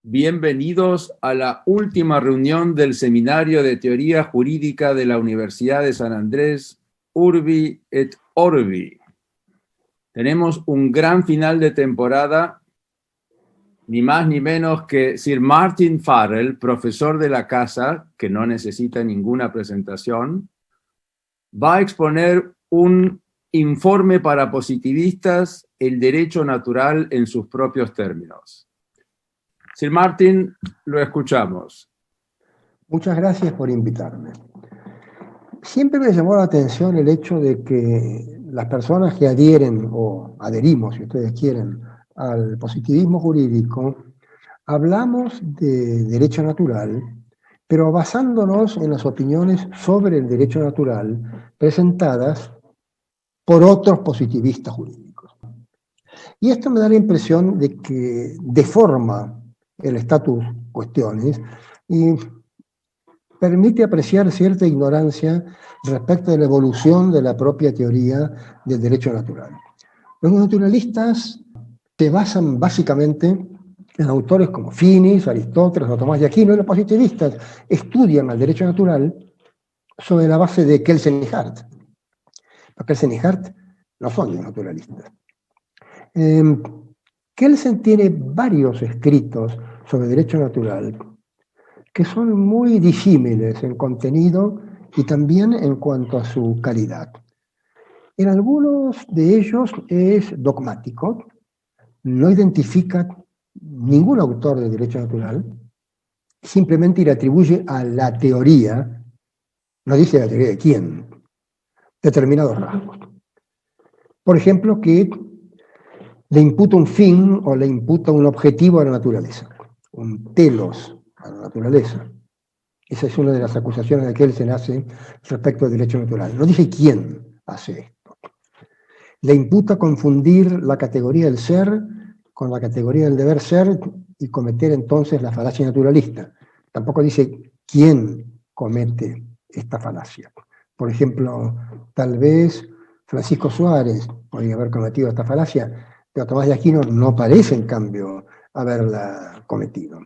Bienvenidos a la última reunión del Seminario de Teoría Jurídica de la Universidad de San Andrés, Urbi et Orbi. Tenemos un gran final de temporada, ni más ni menos que Sir Martin Farrell, profesor de la casa, que no necesita ninguna presentación, va a exponer un informe para positivistas, el derecho natural en sus propios términos. Sir Martin, lo escuchamos. Muchas gracias por invitarme. Siempre me llamó la atención el hecho de que las personas que adhieren, o adherimos, si ustedes quieren, al positivismo jurídico, hablamos de derecho natural, pero basándonos en las opiniones sobre el derecho natural presentadas por otros positivistas jurídicos. Y esto me da la impresión de que deforma el status quaestiones y permite apreciar cierta ignorancia respecto de la evolución de la propia teoría del derecho natural. Los naturalistas se basan básicamente en autores como Finis, Aristóteles o Tomás de Aquino, y los positivistas estudian al derecho natural sobre la base de Kelsen y Hart. Pero Kelsen y Hart no son naturalistas. Kelsen tiene varios escritos sobre derecho natural que son muy disímiles en contenido y también en cuanto a su calidad. En algunos de ellos es dogmático, no identifica ningún autor de derecho natural, simplemente le atribuye a la teoría, no dice la teoría de quién, determinados rasgos. Por ejemplo, que le imputa un fin o le imputa un objetivo a la naturaleza, un telos a la naturaleza. Esa es una de las acusaciones de Kelsen hace respecto al derecho natural. No dice quién hace esto. Le imputa confundir la categoría del ser con la categoría del deber ser y cometer entonces la falacia naturalista. Tampoco dice quién comete esta falacia. Por ejemplo, tal vez Francisco Suárez podría haber cometido esta falacia, pero Tomás de Aquino no parece, en cambio, haberla cometido.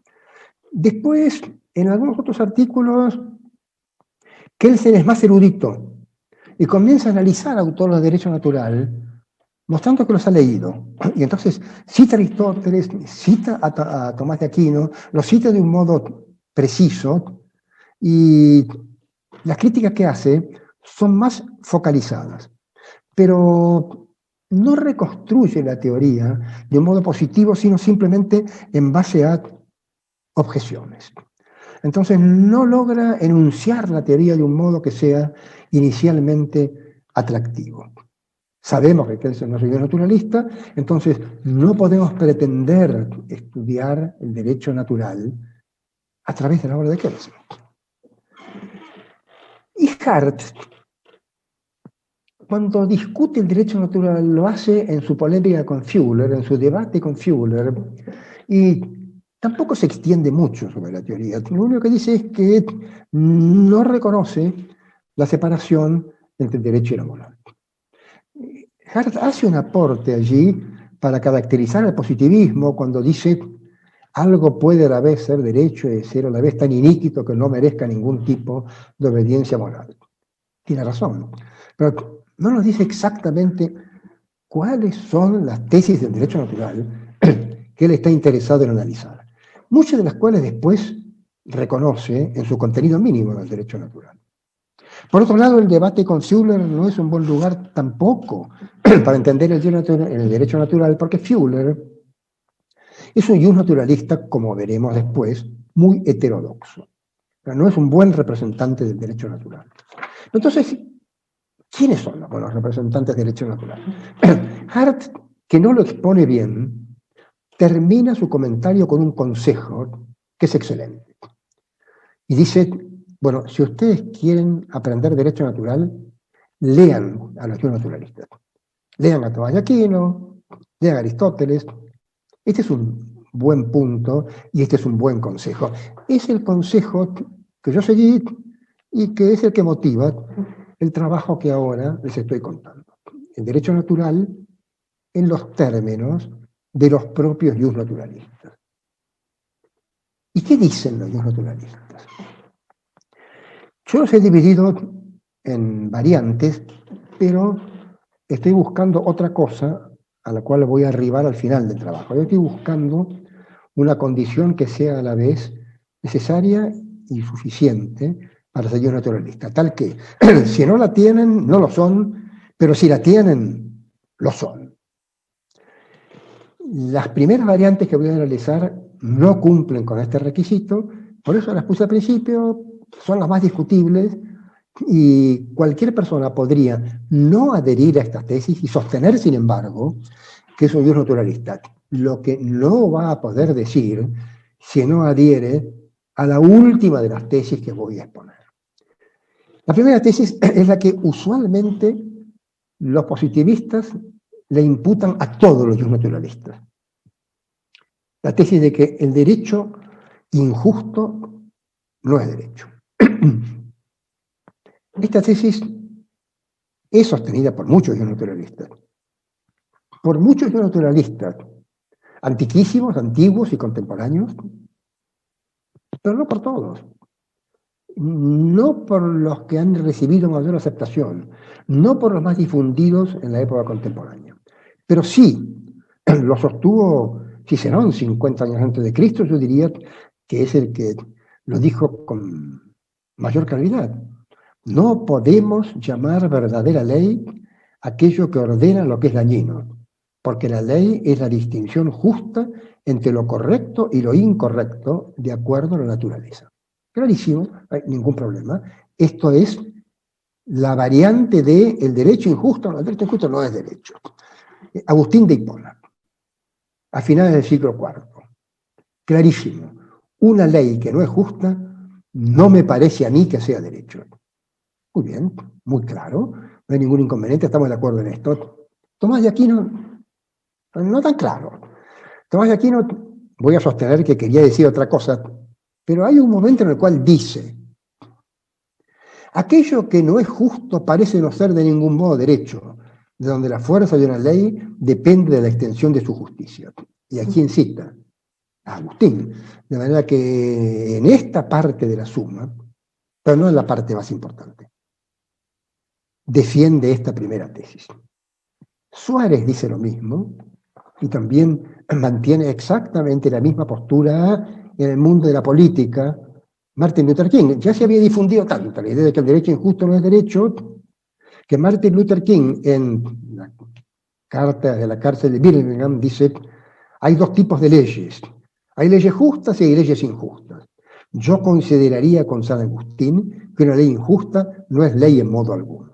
Después, en algunos otros artículos, Kelsen es más erudito y comienza a analizar autores de derecho natural, mostrando que los ha leído. Y entonces cita a Aristóteles, cita a Tomás de Aquino, lo cita de un modo preciso, y las críticas que hace son más focalizadas, pero no reconstruye la teoría de un modo positivo, sino simplemente en base a objeciones. Entonces no logra enunciar la teoría de un modo que sea inicialmente atractivo. Sabemos que Kelsen no es un naturalista, entonces no podemos pretender estudiar el derecho natural a través de la obra de Kelsen. Y Hart, cuando discute el derecho natural, lo hace en su polémica con Fowler, en su debate con Fowler, y tampoco se extiende mucho sobre la teoría. Lo único que dice es que no reconoce la separación entre el derecho y la moral. Hart hace un aporte allí para caracterizar el positivismo cuando dice algo puede a la vez ser derecho y ser a la vez tan iníquito que no merezca ningún tipo de obediencia moral. Tiene razón, pero no nos dice exactamente cuáles son las tesis del derecho natural que él está interesado en analizar, muchas de las cuales después reconoce en su contenido mínimo del derecho natural. Por otro lado, el debate con Fowler no es un buen lugar tampoco para entender el derecho natural, porque Fowler es un naturalista, como veremos después, muy heterodoxo. Pero no es un buen representante del derecho natural. Entonces, ¿quiénes son los buenos representantes del derecho natural? Hart, que no lo expone bien, termina su comentario con un consejo que es excelente. Y dice, bueno, si ustedes quieren aprender derecho natural, lean a los naturalistas. Lean a Tomás de Aquino, lean a Aristóteles. Este es un buen punto y este es un buen consejo. Es el consejo que yo seguí y que es el que motiva el trabajo que ahora les estoy contando. El derecho natural en los términos de los propios naturalistas. ¿Y qué dicen los naturalistas? Yo los he dividido en variantes, pero estoy buscando otra cosa a la cual voy a arribar al final del trabajo. Yo estoy buscando una condición que sea a la vez necesaria y suficiente para ser un naturalista, tal que si no la tienen, no lo son, pero si la tienen, lo son. Las primeras variantes que voy a analizar no cumplen con este requisito, por eso las puse al principio, son las más discutibles, y cualquier persona podría no adherir a estas tesis y sostener, sin embargo, que es un Dios naturalista. Lo que no va a poder decir si no adhiere a la última de las tesis que voy a exponer. La primera tesis es la que usualmente los positivistas le imputan a todos los Dios naturalistas. La tesis de que el derecho injusto no es derecho. Esta tesis es sostenida por muchos naturalistas. Por muchos naturalistas, antiquísimos, antiguos y contemporáneos, pero no por todos. No por los que han recibido mayor aceptación, no por los más difundidos en la época contemporánea. Pero sí, lo sostuvo Cicerón 50 años antes de Cristo, yo diría que es el que lo dijo con mayor claridad. No podemos llamar verdadera ley aquello que ordena lo que es dañino, porque la ley es la distinción justa entre lo correcto y lo incorrecto de acuerdo a la naturaleza. Clarísimo, no hay ningún problema. Esto es la variante de el derecho injusto. No, el derecho injusto no es derecho. Agustín de Hipona, a finales del siglo IV. Clarísimo. Una ley que no es justa no me parece a mí que sea derecho. Muy bien, muy claro, no hay ningún inconveniente, estamos de acuerdo en esto. Tomás de Aquino, no tan claro. Tomás de Aquino, voy a sostener que quería decir otra cosa, pero hay un momento en el cual dice, aquello que no es justo parece no ser de ningún modo derecho, de donde la fuerza de una ley depende de la extensión de su justicia. Y aquí en cita a Agustín, de manera que en esta parte de la suma, pero no en la parte más importante, defiende esta primera tesis. Suárez dice lo mismo y también mantiene exactamente la misma postura en el mundo de la política. Martin Luther King, ya se había difundido tanto la idea de que el derecho injusto no es derecho, que Martin Luther King en la carta de la cárcel de Birmingham dice, hay dos tipos de leyes, hay leyes justas y hay leyes injustas. Yo consideraría con San Agustín que una ley injusta no es ley en modo alguno.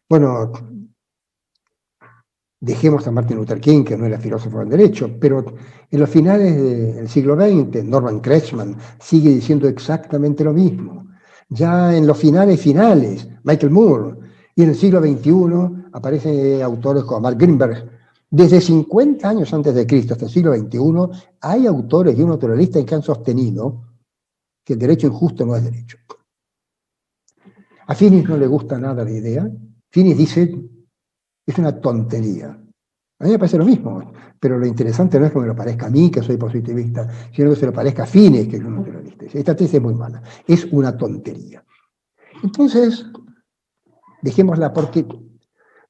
Bueno, dejemos a Martin Luther King, que no era filósofo del derecho, pero en los finales del siglo XX, Norman Kretschmann sigue diciendo exactamente lo mismo. Ya en los finales, Michael Moore, y en el siglo XXI aparecen autores como Mark Greenberg. Desde 50 años antes de Cristo hasta el siglo XXI, hay autores y un naturalista que han sostenido que el derecho injusto no es derecho. A Finis no le gusta nada la idea. Finis dice, es una tontería. A mí me parece lo mismo, pero lo interesante no es que me lo parezca a mí, que soy positivista, sino que se lo parezca a Finis, que es un naturalista. Esta tesis es muy mala, es una tontería. Entonces, dejémosla porque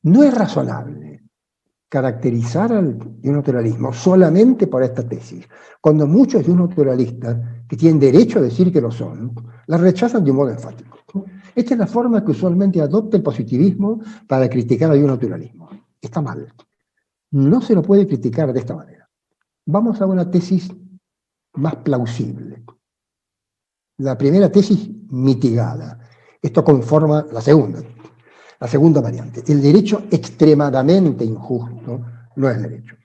no es razonable caracterizar al naturalismo solamente por esta tesis, cuando muchos naturalistas que tienen derecho a decir que lo son, la rechazan de un modo enfático. Esta es la forma que usualmente adopta el positivismo para criticar al naturalismo. Está mal. No se lo puede criticar de esta manera. Vamos a una tesis más plausible. La primera tesis mitigada. Esto conforma la segunda variante. El derecho extremadamente injusto no es derecho.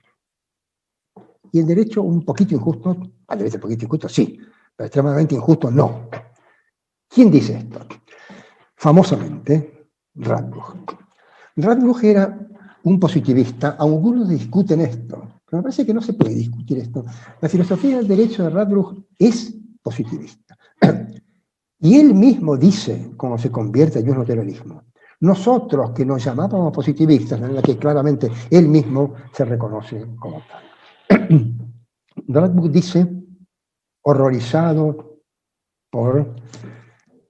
Y el derecho un poquito injusto, debe ser un poquito injusto, sí, pero extremadamente injusto no. ¿Quién dice esto? Famosamente, Radbruch. Radbruch era un positivista, algunos discuten esto, pero me parece que no se puede discutir esto. La filosofía del derecho de Radbruch es positivista. Y él mismo dice cómo se convierte en un naturalismo. Nosotros que nos llamábamos positivistas, en la que claramente él mismo se reconoce como tal. Radbruch dice horrorizado por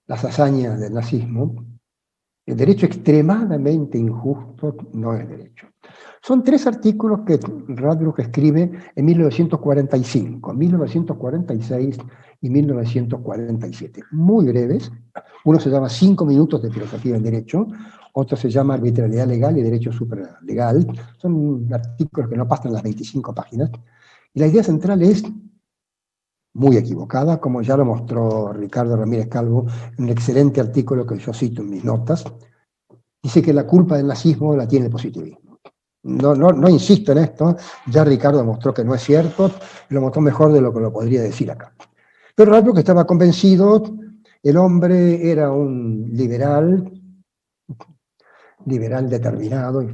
las hazañas del nazismo, el derecho extremadamente injusto no es derecho. Son 3 artículos que Radbruch escribe en 1945, 1946 y 1947, muy breves. Uno se llama 5 minutos de filosofía del derecho, otro se llama arbitrariedad legal y derecho supralegal. Son artículos que no pasan las 25 páginas. Y la idea central es muy equivocada, como ya lo mostró Ricardo Ramírez Calvo en un excelente artículo que yo cito en mis notas. Dice que la culpa del nazismo la tiene el positivismo. No insisto en esto, ya Ricardo mostró que no es cierto, lo mostró mejor de lo que lo podría decir acá. Pero Radbruch estaba convencido, el hombre era un liberal determinado,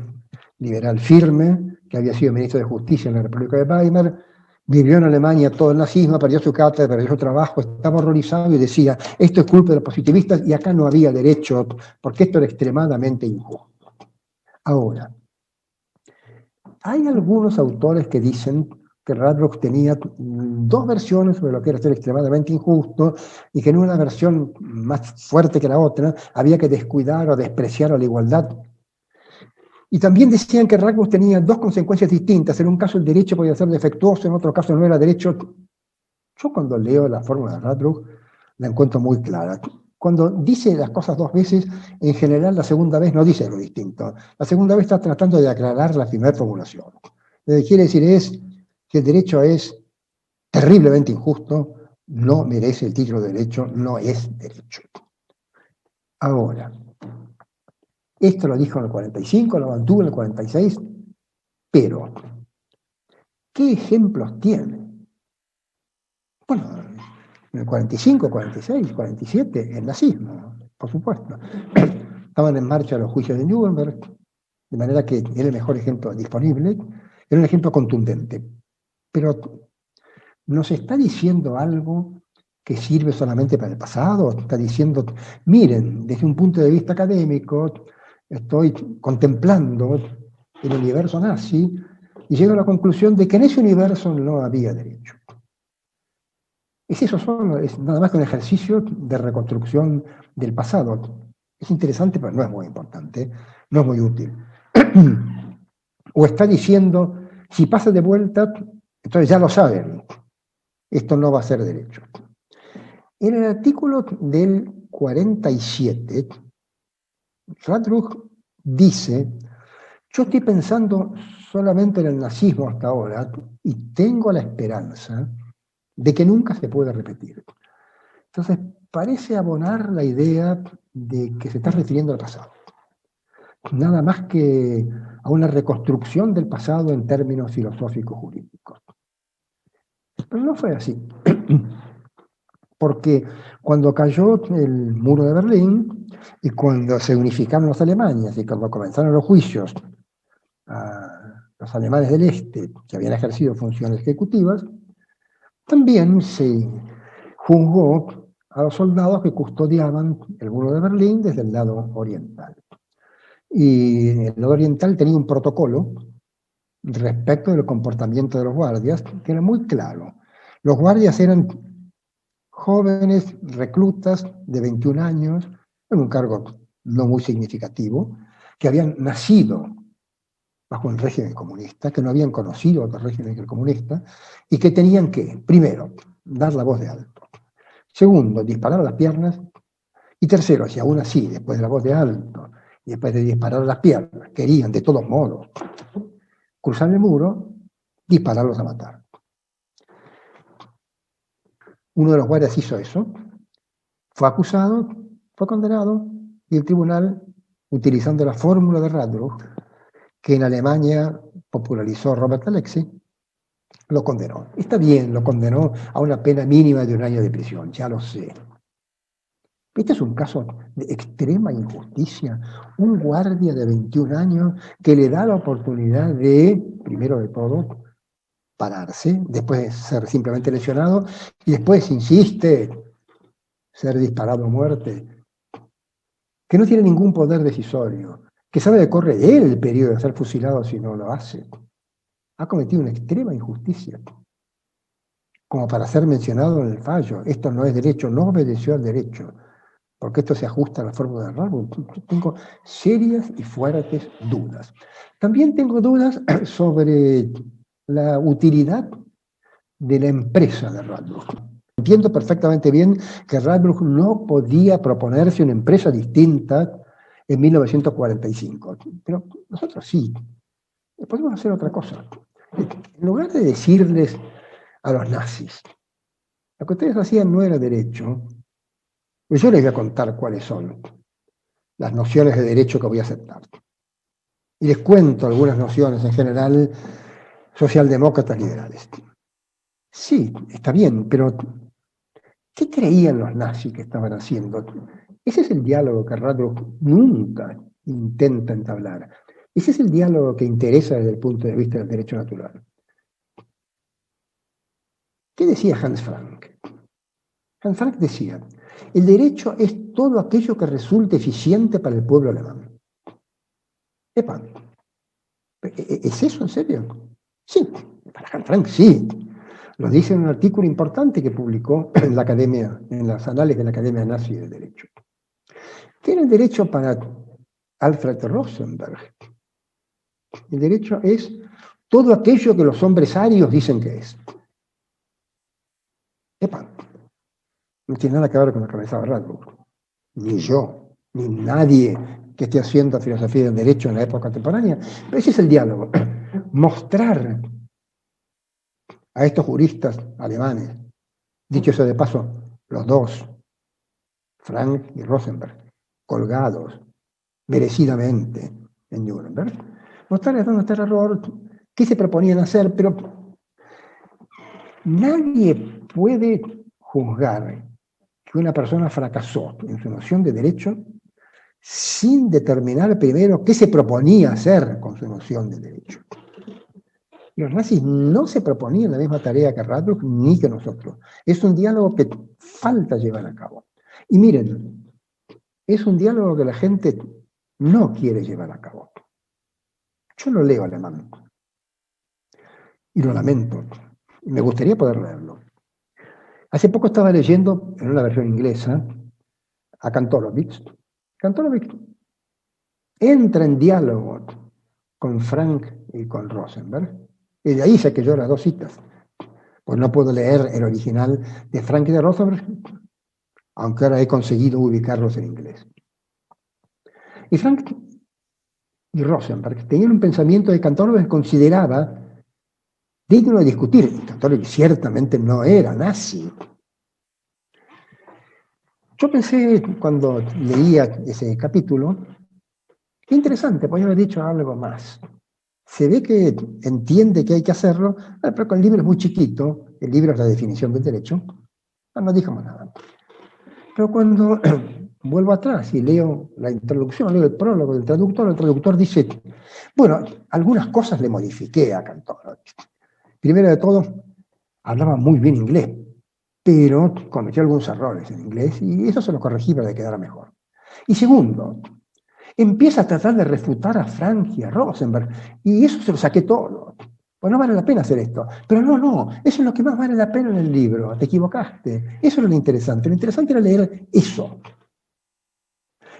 liberal firme, que había sido ministro de Justicia en la República de Weimar, vivió en Alemania todo el nazismo, perdió su cátedra, perdió su trabajo, estaba horrorizado y decía, esto es culpa de los positivistas y acá no había derecho, porque esto era extremadamente injusto. Ahora, hay algunos autores que dicen que Radbruch tenía 2 versiones sobre lo que era ser extremadamente injusto y que en una versión más fuerte que la otra había que descuidar o despreciar a la igualdad. Y también decían que Radbruch tenía 2 consecuencias distintas. En un caso el derecho podía ser defectuoso, en otro caso no era derecho. Yo cuando leo la fórmula de Radbruch la encuentro muy clara. Cuando dice las cosas 2 veces, en general la segunda vez no dice lo distinto. La segunda vez está tratando de aclarar la primera formulación. Lo que quiere decir es que el derecho es terriblemente injusto, no merece el título de derecho, no es derecho. Ahora, esto lo dijo en el 45, lo mantuvo en el 46, pero ¿qué ejemplos tiene? Bueno, en el 45, 46, 47, el nazismo, por supuesto. Estaban en marcha los juicios de Nuremberg, de manera que era el mejor ejemplo disponible, era un ejemplo contundente. Pero ¿nos está diciendo algo que sirve solamente para el pasado? Está diciendo, miren, desde un punto de vista académico, estoy contemplando el universo nazi y llego a la conclusión de que en ese universo no había derecho. Es eso solo, es nada más que un ejercicio de reconstrucción del pasado. Es interesante, pero no es muy importante, no es muy útil. O está diciendo, si pasa de vuelta, entonces ya lo saben, esto no va a ser derecho. En el artículo del 47, Radbruch dice, yo estoy pensando solamente en el nazismo hasta ahora y tengo la esperanza de que nunca se pueda repetir. Entonces, parece abonar la idea de que se está refiriendo al pasado. Nada más que a una reconstrucción del pasado en términos filosóficos jurídicos. Pero no fue así. Porque cuando cayó el muro de Berlín y cuando se unificaron las Alemanias y cuando comenzaron los juicios a los alemanes del Este que habían ejercido funciones ejecutivas, también se juzgó a los soldados que custodiaban el muro de Berlín desde el lado oriental. Y el lado oriental tenía un protocolo respecto del comportamiento de los guardias que era muy claro. Los guardias eran jóvenes reclutas de 21 años, en un cargo no muy significativo, que habían nacido bajo el régimen comunista, que no habían conocido otro régimen que el comunista, y que tenían que, primero, dar la voz de alto. Segundo, disparar a las piernas. Y tercero, si aún así, después de la voz de alto, y después de disparar a las piernas, querían de todos modos cruzar el muro, dispararlos a matar. Uno de los guardias hizo eso, fue acusado, fue condenado, y el tribunal, utilizando la fórmula de Radbruch, que en Alemania popularizó Robert Alexi, lo condenó. Está bien, lo condenó a una pena mínima de 1 año de prisión, ya lo sé. Este es un caso de extrema injusticia. Un guardia de 21 años que le da la oportunidad de, primero de todo, pararse, después de ser simplemente lesionado, y después, insiste, ser disparado a muerte, que no tiene ningún poder decisorio, que sabe que corre él el peligro de ser fusilado si no lo hace. Ha cometido una extrema injusticia. como para ser mencionado en el fallo. Esto no es derecho, no obedeció al derecho, porque esto se ajusta a la fórmula de Radbruch. Tengo serias y fuertes dudas. También tengo dudas sobre la utilidad de la empresa de Radbruch. Entiendo perfectamente bien que Radbruch no podía proponerse una empresa distinta en 1945, pero nosotros sí. Podemos hacer otra cosa. En lugar de decirles a los nazis, lo que ustedes hacían no era derecho, pues yo les voy a contar cuáles son las nociones de derecho que voy a aceptar. Y les cuento algunas nociones en general socialdemócratas liberales. Sí, está bien, pero ¿qué creían los nazis que estaban haciendo? Ese es el diálogo que Radbruch nunca intenta entablar. Ese es el diálogo que interesa desde el punto de vista del derecho natural. ¿Qué decía Hans Frank? Hans Frank decía, el derecho es todo aquello que resulte eficiente para el pueblo alemán. Epa, ¿es eso en serio? Sí, para Hans Frank sí. Lo dice en un artículo importante que publicó en la Academia, en las anales de la Academia Nazi de Derecho. ¿Qué era el derecho para Alfred Rosenberg? El derecho es todo aquello que los hombres arios dicen que es. Epa, no tiene nada que ver con lo que pensaba Radbruch. Ni yo, ni nadie que esté haciendo filosofía del derecho en la época contemporánea. Pero ese es el diálogo. Mostrar a estos juristas alemanes, dicho sea de paso, los dos, Frank y Rosenberg, colgados merecidamente en Nuremberg, mostrarles dónde está el error, qué se proponían hacer, pero nadie puede juzgar que una persona fracasó en su noción de derecho sin determinar primero qué se proponía hacer con su noción de derecho. Los nazis no se proponían la misma tarea que Radbruch ni que nosotros. Es un diálogo que falta llevar a cabo. Y miren, es un diálogo que la gente no quiere llevar a cabo. Yo lo leo alemán y lo lamento. Me gustaría poder leerlo. Hace poco estaba leyendo, en una versión inglesa, a Kantorowicz. Kantorowicz entra en diálogo con Frank y con Rosenberg, y de ahí saqué yo las dos citas. Pues no puedo leer el original de Frank y de Rosenberg, aunque ahora he conseguido ubicarlos en inglés. Y Frank y Rosenberg tenían un pensamiento de Kantorowicz que consideraba digno de discutir. Kantorowicz ciertamente no era nazi. Yo pensé, cuando leía ese capítulo, qué interesante, podría haber dicho algo más. Se ve que entiende que hay que hacerlo, pero con el libro es muy chiquito, el libro es la definición del derecho, no dijimos nada. Pero cuando vuelvo atrás y leo la introducción, leo el prólogo del traductor, el traductor dice, bueno, algunas cosas le modifiqué a Kantorowicz. Primero de todo, hablaba muy bien inglés, pero cometió algunos errores en inglés y eso se lo corregí para que quedara mejor. Y segundo, empieza a tratar de refutar a Frank y a Rosenberg, y eso se lo saqué todo. Pues no vale la pena hacer esto. Pero no, eso es lo que más vale la pena en el libro, te equivocaste. Eso era lo interesante era leer eso.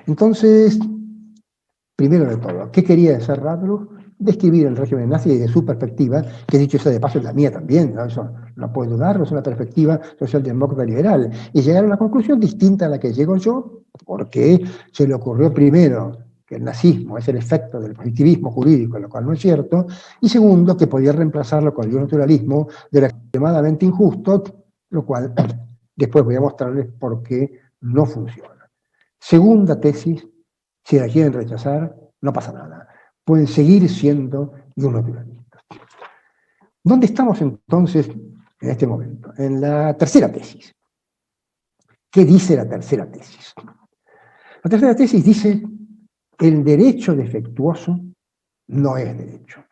Entonces, primero de todo, ¿qué quería hacer Radbruch? Describir el régimen nazi desde su perspectiva, que dicho sea de paso es la mía también, ¿no? Eso no puedo dudarlo, es una perspectiva socialdemócrata liberal, y llegar a una conclusión distinta a la que llego yo, porque se le ocurrió primero que el nazismo es el efecto del positivismo jurídico, lo cual no es cierto, y segundo, que podía reemplazarlo con el naturalismo de lo extremadamente injusto, lo cual después voy a mostrarles por qué no funciona. Segunda tesis, si la quieren rechazar, no pasa nada. Pueden seguir siendo naturalistas. ¿Dónde estamos entonces en este momento? En la tercera tesis. ¿Qué dice la tercera tesis? La tercera tesis dice, el derecho defectuoso no es derecho.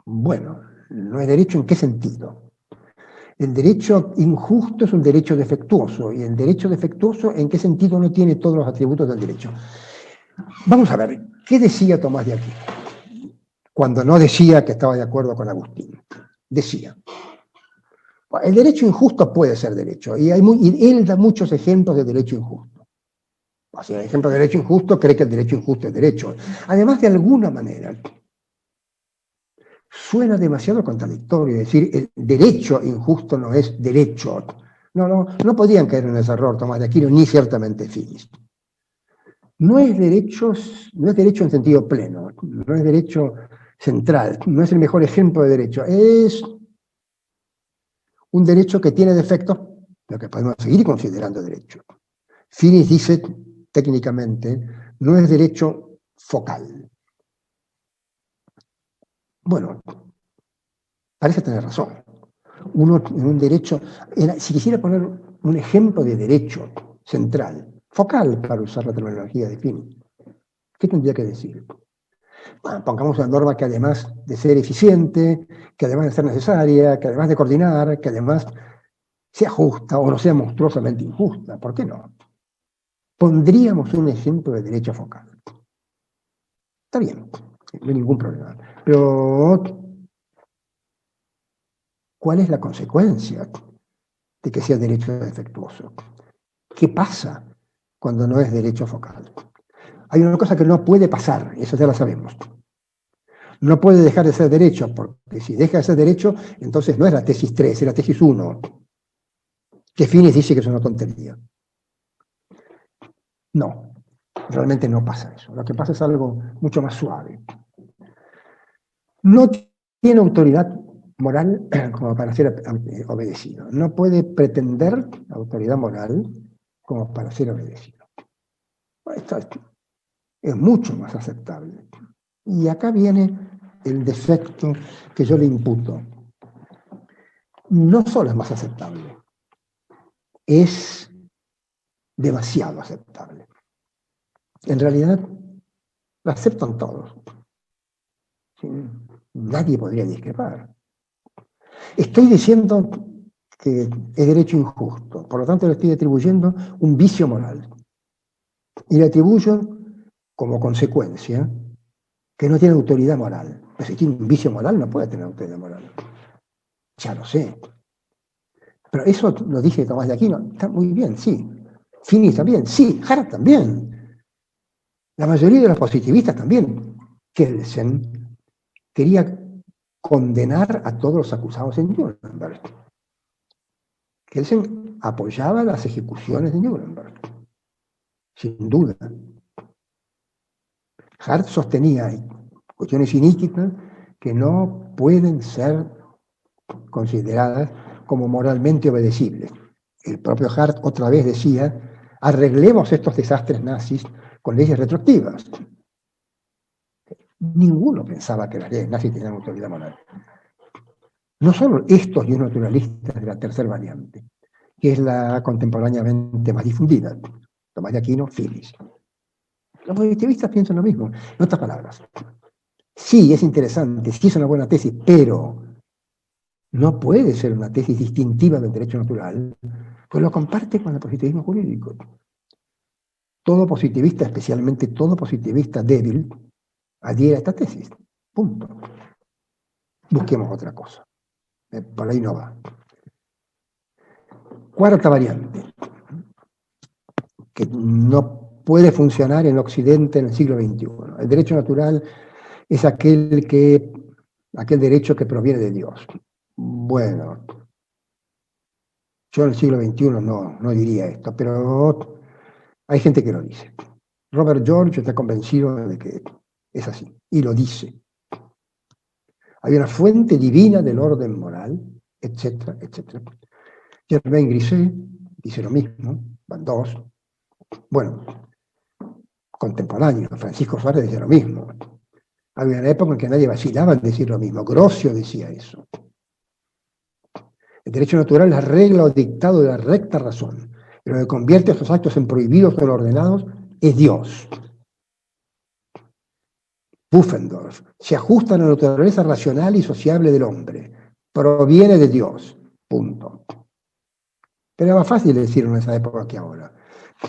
Bueno, ¿no es derecho en qué sentido? El derecho injusto es un derecho defectuoso, y el derecho defectuoso, ¿en qué sentido no tiene todos los atributos del derecho? Vamos a ver, ¿qué decía Tomás de Aquino? Cuando no decía que estaba de acuerdo con Agustín. Decía, El derecho injusto puede ser derecho, y él da muchos ejemplos de derecho injusto. O sea, el ejemplo de derecho injusto cree que el derecho injusto es derecho. Además, de alguna manera, suena demasiado contradictorio decir el derecho injusto no es derecho. No podían caer en ese error Tomás de Aquino, ni ciertamente Finis. No es derecho en sentido pleno, no es derecho central, no es el mejor ejemplo de derecho, es un derecho que tiene defectos, lo que podemos seguir considerando derecho. Finis dice, técnicamente, no es derecho focal. Bueno, parece tener razón. Uno en un derecho, si quisiera poner un ejemplo de derecho central, focal, para usar la terminología de Finis, ¿qué tendría que decir? Bueno, pongamos una norma que además de ser eficiente, que además de ser necesaria, que además de coordinar, que además sea justa o no sea monstruosamente injusta. ¿Por qué no? Pondríamos un ejemplo de derecho focal. Está bien, no hay ningún problema. Pero, ¿cuál es la consecuencia de que sea derecho defectuoso? ¿Qué pasa cuando no es derecho focal? Hay una cosa que no puede pasar, eso ya lo sabemos. No puede dejar de ser derecho, porque si deja de ser derecho, entonces no es la tesis 3, es la tesis 1, que Finis dice que es una tontería. No, realmente no pasa eso. Lo que pasa es algo mucho más suave. No tiene autoridad moral como para ser obedecido. No puede pretender autoridad moral como para ser obedecido. Esto es mucho más aceptable. Y acá viene el defecto que yo le imputo. No solo es más aceptable, es demasiado aceptable. En realidad, lo aceptan todos. ¿Sí? Nadie podría discrepar. Estoy diciendo que es derecho injusto, por lo tanto le estoy atribuyendo un vicio moral. Y le atribuyo como consecuencia que no tiene autoridad moral. Pero si tiene un vicio moral no puede tener autoridad moral. Ya lo sé. Pero eso lo dije Tomás de Aquino, está muy bien, sí. Finis también, sí. Hart también. La mayoría de los positivistas también. Kelsen quería condenar a todos los acusados en Nuremberg. Kelsen apoyaba las ejecuciones de Nuremberg, sin duda. Hart sostenía cuestiones iníquitas que no pueden ser consideradas como moralmente obedecibles. El propio Hart otra vez decía, arreglemos estos desastres nazis con leyes retroactivas. Ninguno pensaba que las leyes nazis tenían autoridad moral. No solo estos y los naturalistas de la tercera variante, que es la contemporáneamente más difundida, Tomás de Aquino, Finis. Los positivistas piensan lo mismo, en otras palabras. Sí, es interesante, sí es una buena tesis, pero no puede ser una tesis distintiva del derecho natural, pues lo comparte con el positivismo jurídico. Todo positivista, especialmente todo positivista débil, adhiere a esta tesis. Punto. Busquemos otra cosa. Por ahí no va. Cuarta variante, que no puede funcionar en Occidente en el siglo XXI. El derecho natural es aquel derecho que proviene de Dios. Bueno, yo en el siglo XXI no diría esto, pero hay gente que lo dice. Robert George está convencido de que es así, y lo dice. Hay una fuente divina del orden moral, etcétera, etcétera. Germain Grisset dice lo mismo, van dos. Bueno, contemporáneo, Francisco Suárez dice lo mismo. Había una época en que nadie vacilaba en decir lo mismo. Grocio decía eso. El derecho natural es la regla o dictado de la recta razón. Pero lo que convierte estos actos en prohibidos o en ordenados es Dios. Pufendorf, se ajusta a la naturaleza racional y sociable del hombre. Proviene de Dios. Punto. Pero era más fácil decirlo en esa época que ahora.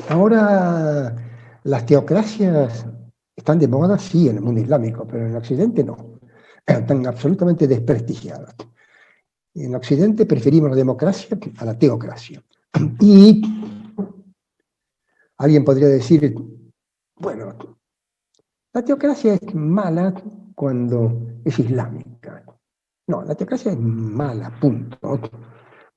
Ahora las teocracias están de moda, sí, en el mundo islámico, pero en el Occidente no. Están absolutamente desprestigiadas. En Occidente preferimos la democracia a la teocracia. Y alguien podría decir, bueno, la teocracia es mala cuando es islámica. No, la teocracia es mala, punto.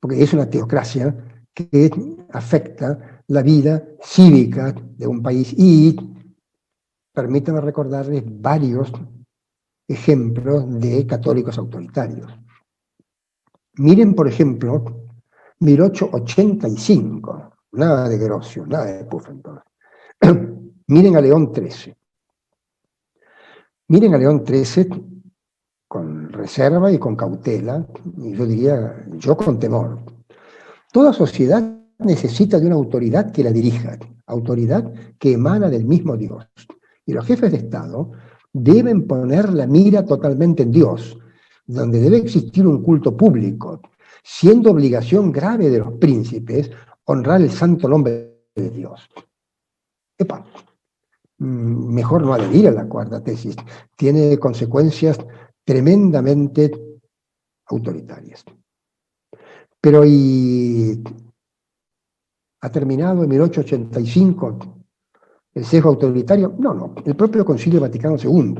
Porque es una teocracia que afecta la vida cívica de un país. Y permítanme recordarles varios ejemplos de católicos autoritarios. Miren, por ejemplo, 1885, nada de Grosio, nada de Pufendorf. Miren a León XIII. Miren a León XIII con reserva y con cautela, y yo diría, yo con temor. Toda sociedad necesita de una autoridad que la dirija, autoridad que emana del mismo Dios. Y los jefes de Estado deben poner la mira totalmente en Dios, donde debe existir un culto público, siendo obligación grave de los príncipes honrar el santo nombre de Dios. Epa, mejor no adherir a la cuarta tesis. Tiene consecuencias tremendamente autoritarias. Pero ¿ha terminado en 1885 el sesgo autoritario? No. El propio Concilio Vaticano II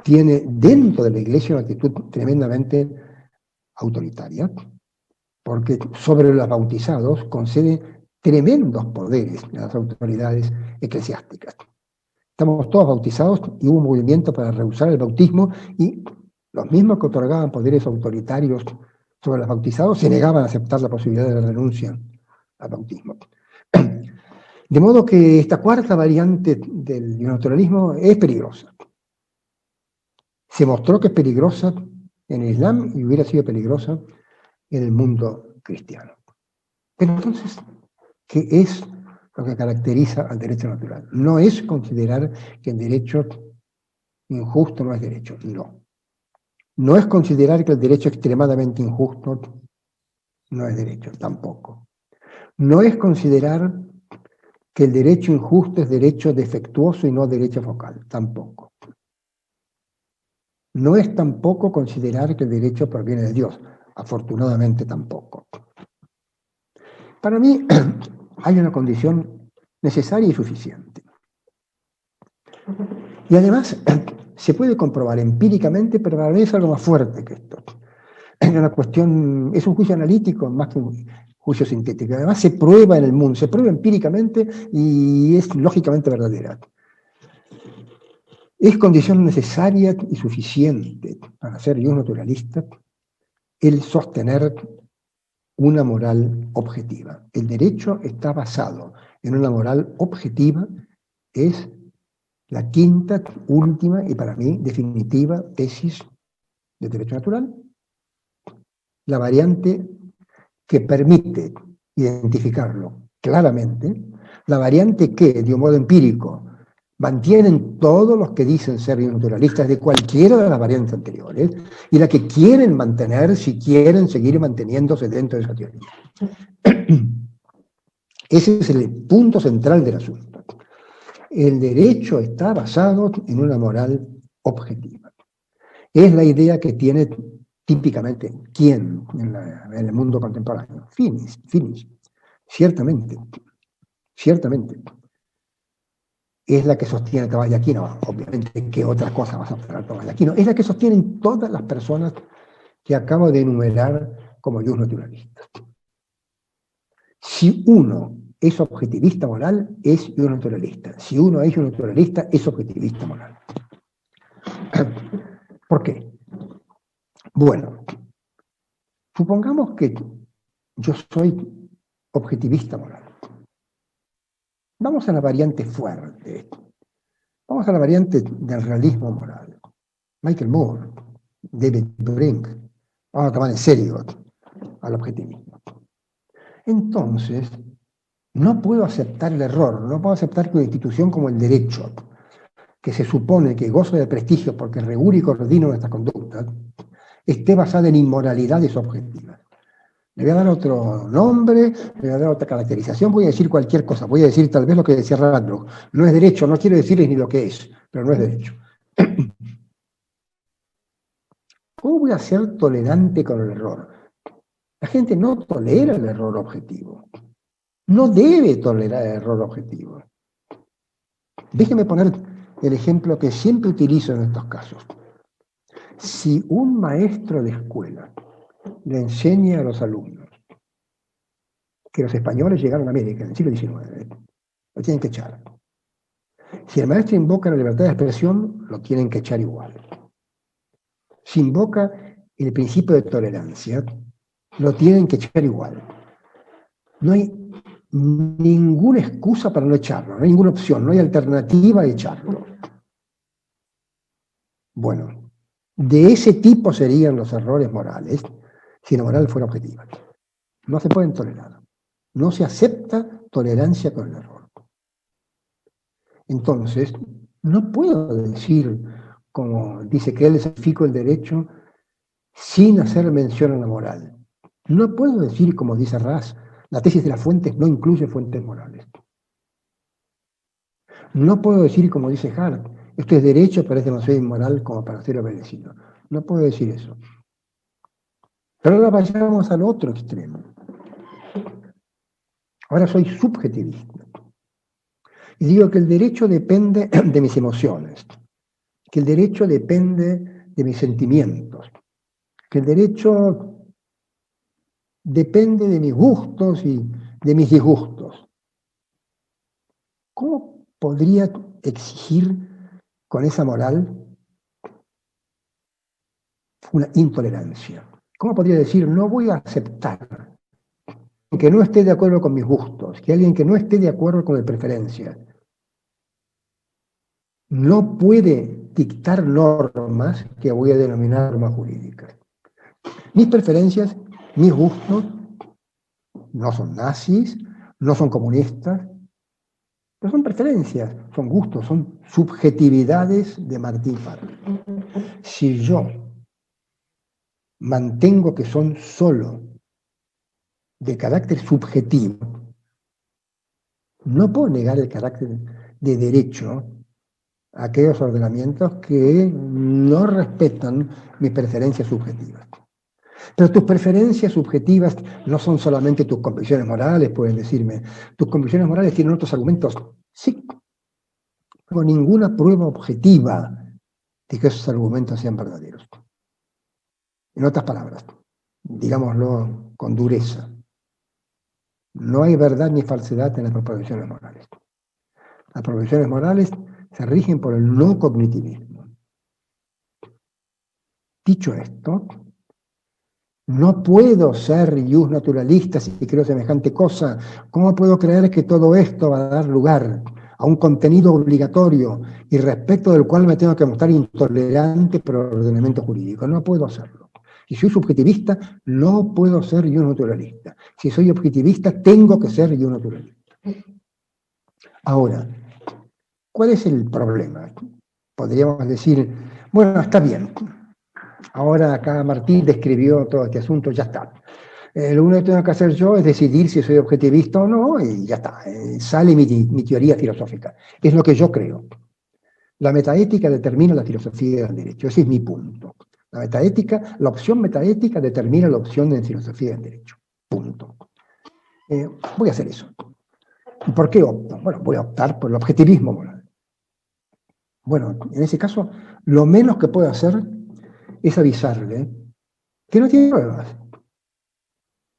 tiene dentro de la Iglesia una actitud tremendamente autoritaria, porque sobre los bautizados concede tremendos poderes a las autoridades eclesiásticas. Estamos todos bautizados y hubo un movimiento para rehusar el bautismo y los mismos que otorgaban poderes autoritarios sobre los bautizados se negaban a aceptar la posibilidad de la renuncia al bautismo. De modo que esta cuarta variante del naturalismo es peligrosa. Se mostró que es peligrosa en el Islam y hubiera sido peligrosa en el mundo cristiano. Pero entonces, ¿qué es lo que caracteriza al derecho natural? No es considerar que el derecho injusto no es derecho, no. No es considerar que el derecho extremadamente injusto no es derecho, tampoco. No es considerar que el derecho injusto es derecho defectuoso y no derecho focal, tampoco. No es tampoco considerar que el derecho proviene de Dios, afortunadamente tampoco. Para mí hay una condición necesaria y suficiente. Y además se puede comprobar empíricamente, pero a veces es algo más fuerte que esto. Es una cuestión, es un juicio analítico más que un juicio sintético. Además se prueba en el mundo, se prueba empíricamente y es lógicamente verdadera. Es condición necesaria y suficiente para ser yo naturalista el sostener una moral objetiva. El derecho está basado en una moral objetiva, es la quinta, última y para mí definitiva tesis del derecho natural. La variante que permite identificarlo claramente, la variante que, de un modo empírico, mantienen todos los que dicen ser naturalistas de cualquiera de las variantes anteriores, y la que quieren mantener si quieren seguir manteniéndose dentro de esa teoría. Ese es el punto central del asunto. El derecho está basado en una moral objetiva. Es la idea que tiene típicamente ¿quién en el mundo contemporáneo? Finis. Ciertamente. Es la que sostiene Tomás de Aquino, obviamente, ¿qué otras cosas vas a obtener Tomás de Aquino? Es la que sostienen todas las personas que acabo de enumerar como jus naturalistas. Si uno es objetivista moral, es jus naturalista. Si uno es jus naturalista, es objetivista moral. ¿Por qué? Bueno, supongamos que yo soy objetivista moral. Vamos a la variante fuerte. Vamos a la variante del realismo moral. Michael Moore, David Brink. Vamos a tomar en serio al objetivismo. Entonces, no puedo aceptar el error, no puedo aceptar que una institución como el derecho, que se supone que goza de prestigio porque regula y coordina nuestra conducta, esté basada en inmoralidades objetivas. Le voy a dar otro nombre, le voy a dar otra caracterización, voy a decir cualquier cosa, voy a decir tal vez lo que decía Radbrook. No es derecho, no quiero decirles ni lo que es, pero no es derecho. ¿Cómo voy a ser tolerante con el error? La gente no tolera el error objetivo. No debe tolerar el error objetivo. Déjeme poner el ejemplo que siempre utilizo en estos casos. Si un maestro de escuela le enseña a los alumnos que los españoles llegaron a América en el siglo XIX, lo tienen que echar. Si el maestro invoca la libertad de expresión, lo tienen que echar igual. Si invoca el principio de tolerancia, lo tienen que echar igual. No hay ninguna excusa para no echarlo, no hay ninguna opción, no hay alternativa a echarlo. Bueno, de ese tipo serían los errores morales si la moral fuera objetiva. No se pueden tolerar. No se acepta tolerancia con el error. Entonces, no puedo decir, como dice que él sacrificó el derecho, sin hacer mención a la moral. No puedo decir, como dice Ras, la tesis de las fuentes no incluye fuentes morales. No puedo decir, como dice Hart, esto es derecho, pero es demasiado inmoral como para ser obedecido. No puedo decir eso. Pero ahora vayamos al otro extremo. Ahora soy subjetivista. Y digo que el derecho depende de mis emociones, que el derecho depende de mis sentimientos, que el derecho depende de mis gustos y de mis disgustos. ¿Cómo podría exigir con esa moral una intolerancia? ¿Cómo podría decir, no voy a aceptar que no esté de acuerdo con mis gustos, que alguien que no esté de acuerdo con mis preferencias no puede dictar normas que voy a denominar normas jurídicas? Mis preferencias, mis gustos, no son nazis, no son comunistas, pero son preferencias, son gustos, son subjetividades de Martín Fabio. Si yo mantengo que son solo de carácter subjetivo, no puedo negar el carácter de derecho a aquellos ordenamientos que no respetan mis preferencias subjetivas. Pero tus preferencias subjetivas no son solamente tus convicciones morales, pueden decirme. Tus convicciones morales tienen otros argumentos. Sí, no tengo ninguna prueba objetiva de que esos argumentos sean verdaderos. En otras palabras, digámoslo con dureza, no hay verdad ni falsedad en las proposiciones morales. Las proposiciones morales se rigen por el no cognitivismo. Dicho esto, no puedo ser ius naturalista si creo semejante cosa. ¿Cómo puedo creer que todo esto va a dar lugar a un contenido obligatorio y respecto del cual me tengo que mostrar intolerante por ordenamiento jurídico? No puedo hacerlo. Si soy subjetivista, no puedo ser ius naturalista. Si soy objetivista, tengo que ser ius naturalista. Ahora, ¿cuál es el problema? Podríamos decir, bueno, está bien. Ahora acá Martín describió todo este asunto, ya está. Lo único que tengo que hacer yo es decidir si soy objetivista o no, y ya está. Sale mi teoría filosófica. Es lo que yo creo. La metaética determina la filosofía del derecho. Ese es mi punto. La opción metaética determina la opción de filosofía del derecho. Punto. Voy a hacer eso. ¿Y por qué opto? Bueno, voy a optar por el objetivismo moral. Bueno, en ese caso, lo menos que puedo hacer es avisarle que no tiene pruebas.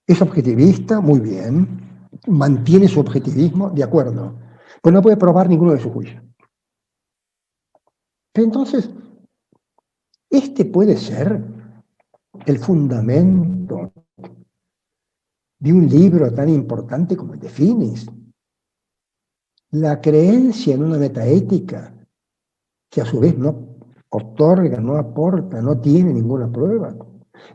Es objetivista, muy bien, mantiene su objetivismo, de acuerdo, pero no puede probar ninguno de sus juicios. Entonces, este puede ser el fundamento de un libro tan importante como el de Finis. La creencia en una metaética que a su vez no otorga, no aporta, no tiene ninguna prueba.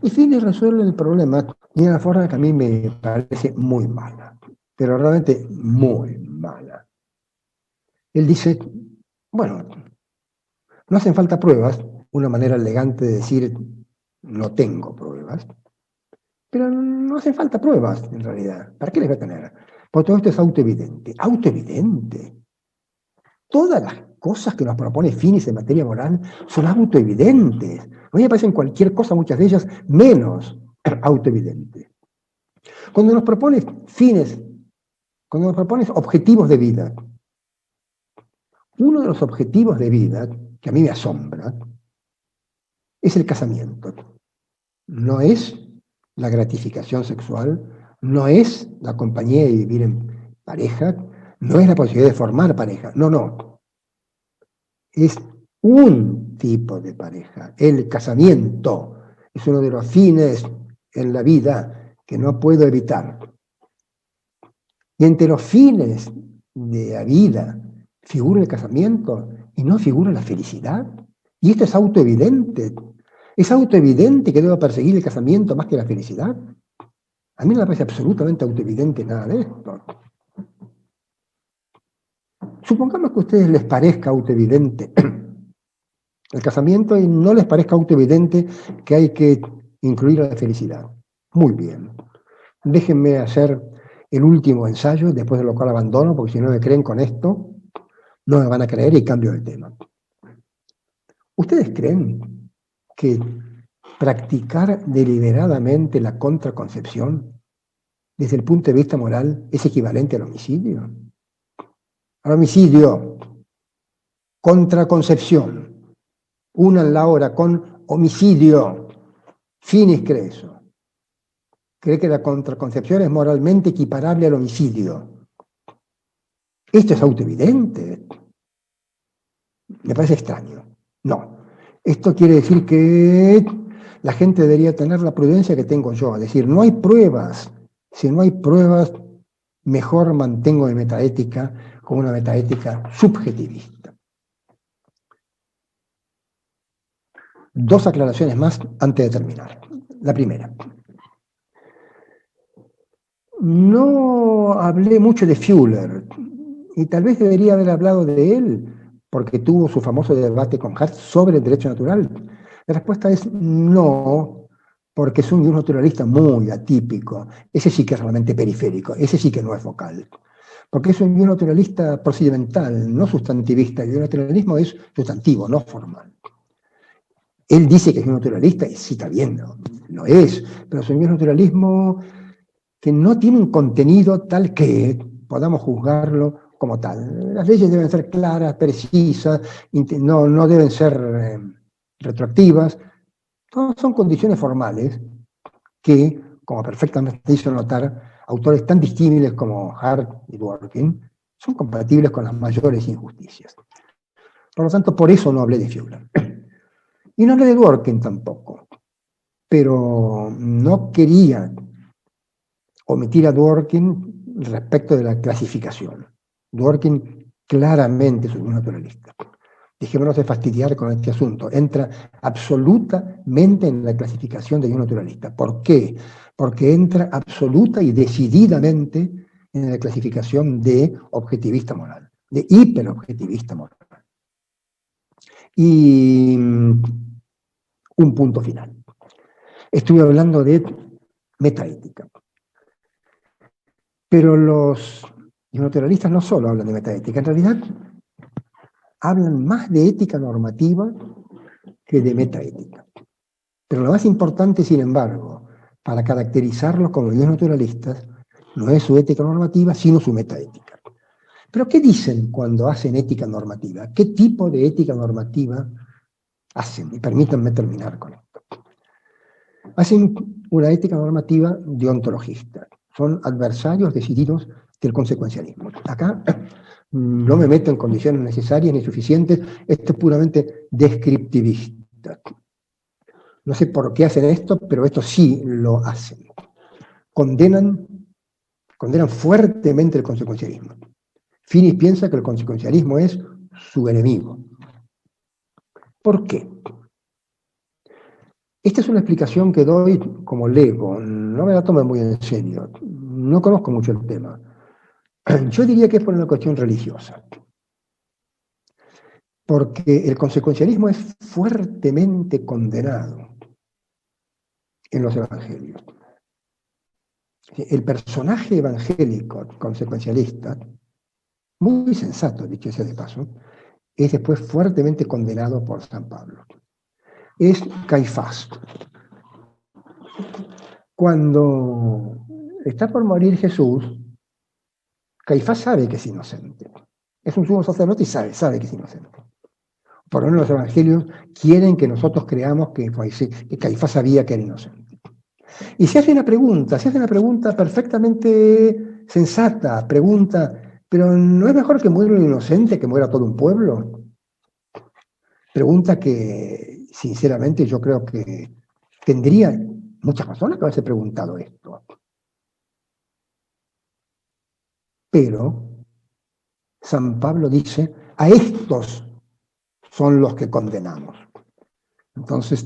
Y Finis resuelve el problema de una forma que a mí me parece muy mala, pero realmente muy mala. Él dice, bueno, no hacen falta pruebas, una manera elegante de decir no tengo pruebas, pero no hacen falta pruebas en realidad. ¿Para qué les va a tener? Porque todo esto es autoevidente. Autoevidente. Todas las cosas que nos propone Finis en materia moral son autoevidentes. A mí me parecen cualquier cosa, muchas de ellas, menos autoevidente. Cuando nos propones fines, cuando nos propones objetivos de vida, uno de los objetivos de vida que a mí me asombra es el casamiento. No es la gratificación sexual, no es la compañía de vivir en pareja, no es la posibilidad de formar pareja, no. Es un tipo de pareja. El casamiento es uno de los fines en la vida que no puedo evitar. Y entre los fines de la vida figura el casamiento y no figura la felicidad. Y esto es autoevidente. ¿Es autoevidente que debo perseguir el casamiento más que la felicidad? A mí no me parece absolutamente autoevidente nada de esto. Supongamos que a ustedes les parezca autoevidente el casamiento y no les parezca autoevidente que hay que incluir la felicidad. Muy bien. Déjenme hacer el último ensayo, después de lo cual abandono, porque si no me creen con esto, no me van a creer y cambio de tema. ¿Ustedes creen que practicar deliberadamente la contraconcepción, desde el punto de vista moral, es equivalente al homicidio? Al homicidio, contraconcepción, unan la hora con homicidio, finis creso. ¿Cree que la contraconcepción es moralmente equiparable al homicidio? Esto es autoevidente. Me parece extraño. No. Esto quiere decir que la gente debería tener la prudencia que tengo yo. Es decir, no hay pruebas. Si no hay pruebas, mejor mantengo mi metaética como una metaética subjetivista. Dos aclaraciones más antes de terminar. La primera. No hablé mucho de Fuller, y tal vez debería haber hablado de él, porque tuvo su famoso debate con Hart sobre el derecho natural. La respuesta es no, porque es un naturalista muy atípico. Ese sí que es realmente periférico, ese sí que no es vocal. Porque es un naturalista procedimental, no sustantivista, y el naturalismo es sustantivo, no formal. Él dice que es un naturalista, y sí, está bien, no es, pero es un naturalismo que no tiene un contenido tal que podamos juzgarlo como tal. Las leyes deben ser claras, precisas, no deben ser retroactivas. Todas son condiciones formales que, como perfectamente hizo notar autores tan disímiles como Hart y Dworkin, son compatibles con las mayores injusticias. Por lo tanto, por eso no hablé de Fuller. Y no hablé de Dworkin tampoco. Pero no quería omitir a Dworkin respecto de la clasificación. Dworkin claramente es un naturalista. Dejémonos de fastidiar con este asunto. Entra absolutamente en la clasificación de un naturalista. ¿Por qué? Porque entra absoluta y decididamente en la clasificación de objetivista moral, de hiperobjetivista moral. Y un punto final. Estuve hablando de metaética. Pero los naturalistas no solo hablan de metaética, en realidad hablan más de ética normativa que de metaética. Pero lo más importante, sin embargo, para caracterizarlos como naturalistas, no es su ética normativa, sino su metaética. ¿Pero qué dicen cuando hacen ética normativa? ¿Qué tipo de ética normativa hacen? Y permítanme terminar con esto. Hacen una ética normativa deontologista. Son adversarios decididos del consecuencialismo. Acá no me meto en condiciones necesarias ni suficientes, esto es puramente descriptivista. No sé por qué hacen esto, pero esto sí lo hacen. Condenan fuertemente el consecuencialismo. Finis piensa que el consecuencialismo es su enemigo. ¿Por qué? Esta es una explicación que doy como lego, no me la tomen muy en serio, no conozco mucho el tema. Yo diría que es por una cuestión religiosa, porque el consecuencialismo es fuertemente condenado en los evangelios. El personaje evangélico consecuencialista, muy sensato, dicho sea de paso, es después fuertemente condenado por San Pablo. es Caifás. Cuando está por morir Jesús, Caifás sabe que es inocente. Es un sumo sacerdote y sabe que es inocente. Por lo menos los evangelios quieren que nosotros creamos que Caifás sabía que era inocente. Y se hace una pregunta perfectamente sensata, pero ¿no es mejor que muera un inocente que muera todo un pueblo? Pregunta que, sinceramente, yo creo que tendría muchas personas que haberse preguntado esto. Pero San Pablo dice, a estos son los que condenamos. Entonces,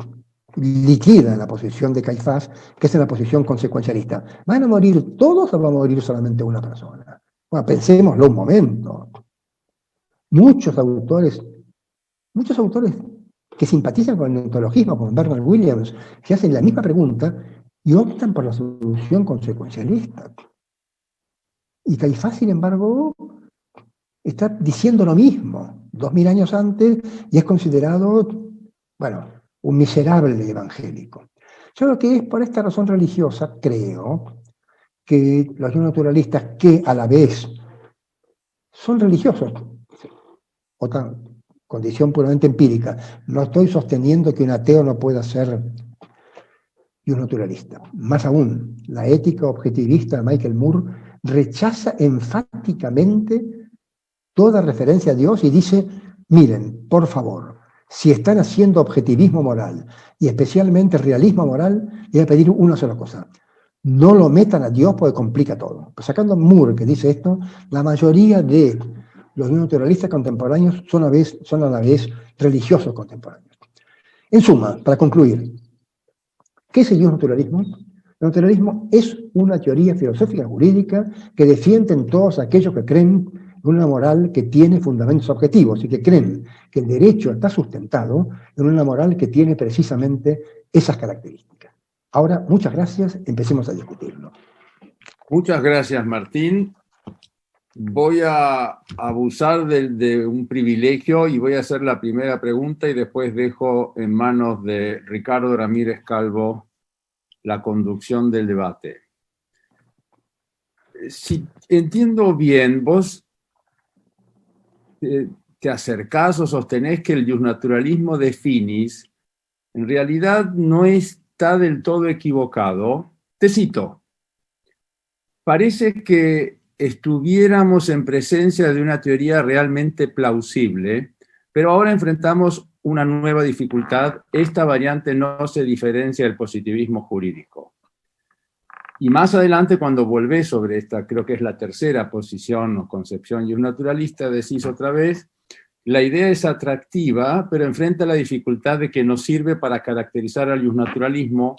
liquida la posición de Caifás, que es la posición consecuencialista. ¿Van a morir todos o va a morir solamente una persona? Bueno, pensémoslo un momento. Muchos autores que simpatizan con el ontologismo, como Bernard Williams, se hacen la misma pregunta y optan por la solución consecuencialista. Y Caifás, sin embargo, está diciendo lo mismo 2000 años antes y es considerado, bueno, un miserable evangélico. Yo creo que es por esta razón religiosa, creo, que los naturalistas que a la vez son religiosos, otra condición puramente empírica, no estoy sosteniendo que un ateo no pueda ser y un naturalista. Más aún, la ética objetivista de Michael Moore rechaza enfáticamente toda referencia a Dios y dice, miren, por favor, si están haciendo objetivismo moral y especialmente realismo moral, les voy a pedir una sola cosa. No lo metan a Dios porque complica todo. Pues sacando a Moore, que dice esto, la mayoría de los naturalistas contemporáneos son a la vez religiosos contemporáneos. En suma, para concluir, ¿qué es el naturalismo? El naturalismo es una teoría filosófica jurídica que defienden todos aquellos que creen en una moral que tiene fundamentos objetivos y que creen que el derecho está sustentado en una moral que tiene precisamente esas características. Ahora, muchas gracias, empecemos a discutirlo. Muchas gracias, Martín. Voy a abusar de un privilegio y voy a hacer la primera pregunta y después dejo en manos de Ricardo Ramírez Calvo la conducción del debate. Si entiendo bien, vos te acercás o sostenés que el justnaturalismo de Finis en realidad no está del todo equivocado. Te cito, parece que estuviéramos en presencia de una teoría realmente plausible, pero ahora enfrentamos una nueva dificultad. Esta variante no se diferencia del positivismo jurídico. Y más adelante, cuando volvés sobre esta, creo que es la tercera posición o concepción justnaturalista, decís otra vez, la idea es atractiva, pero enfrenta la dificultad de que no sirve para caracterizar al justnaturalismo,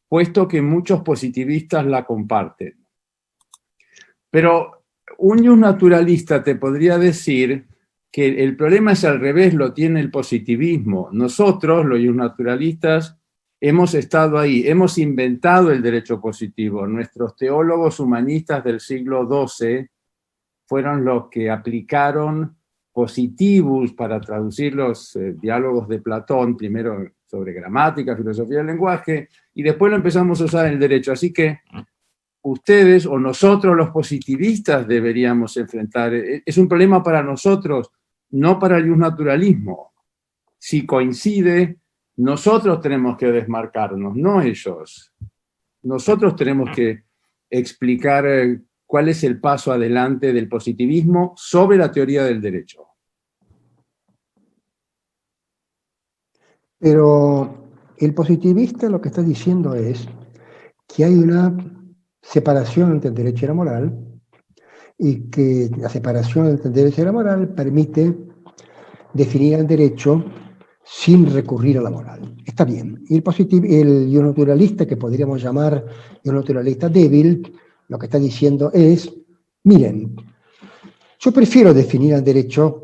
puesto que muchos positivistas la comparten. Pero un justnaturalista te podría decir que el problema es al revés, lo tiene el positivismo. Nosotros, los justnaturalistas, hemos estado ahí, hemos inventado el derecho positivo. Nuestros teólogos humanistas del siglo XII fueron los que aplicaron positivus para traducir los diálogos de Platón, primero sobre gramática, filosofía del lenguaje, y después lo empezamos a usar en el derecho. Así que ustedes o nosotros los positivistas deberíamos enfrentar. Es un problema para nosotros, no para el justnaturalismo. Si coincide, nosotros tenemos que desmarcarnos, no ellos. Nosotros tenemos que explicar cuál es el paso adelante del positivismo sobre la teoría del derecho. Pero el positivista lo que está diciendo es que hay una separación entre el derecho y la moral y que la separación entre el derecho y la moral permite definir el derecho sin recurrir a la moral. Está bien. Y el justnaturalista, que podríamos llamar justnaturalista débil, lo que está diciendo es, miren, yo prefiero definir el derecho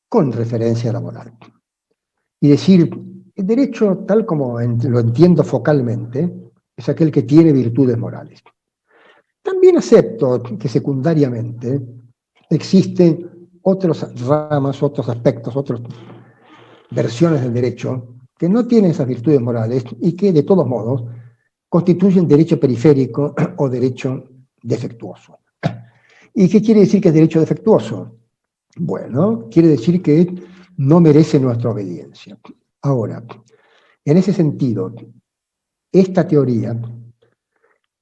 con referencia a la moral. Y decir, el derecho, tal como lo entiendo focalmente, es aquel que tiene virtudes morales. También acepto que secundariamente existen otras ramas, otros aspectos, otras versiones del derecho que no tienen esas virtudes morales y que, de todos modos, constituyen derecho periférico o derecho defectuoso. ¿Y qué quiere decir que es derecho defectuoso? Bueno, quiere decir que no merece nuestra obediencia. Ahora, en ese sentido, esta teoría,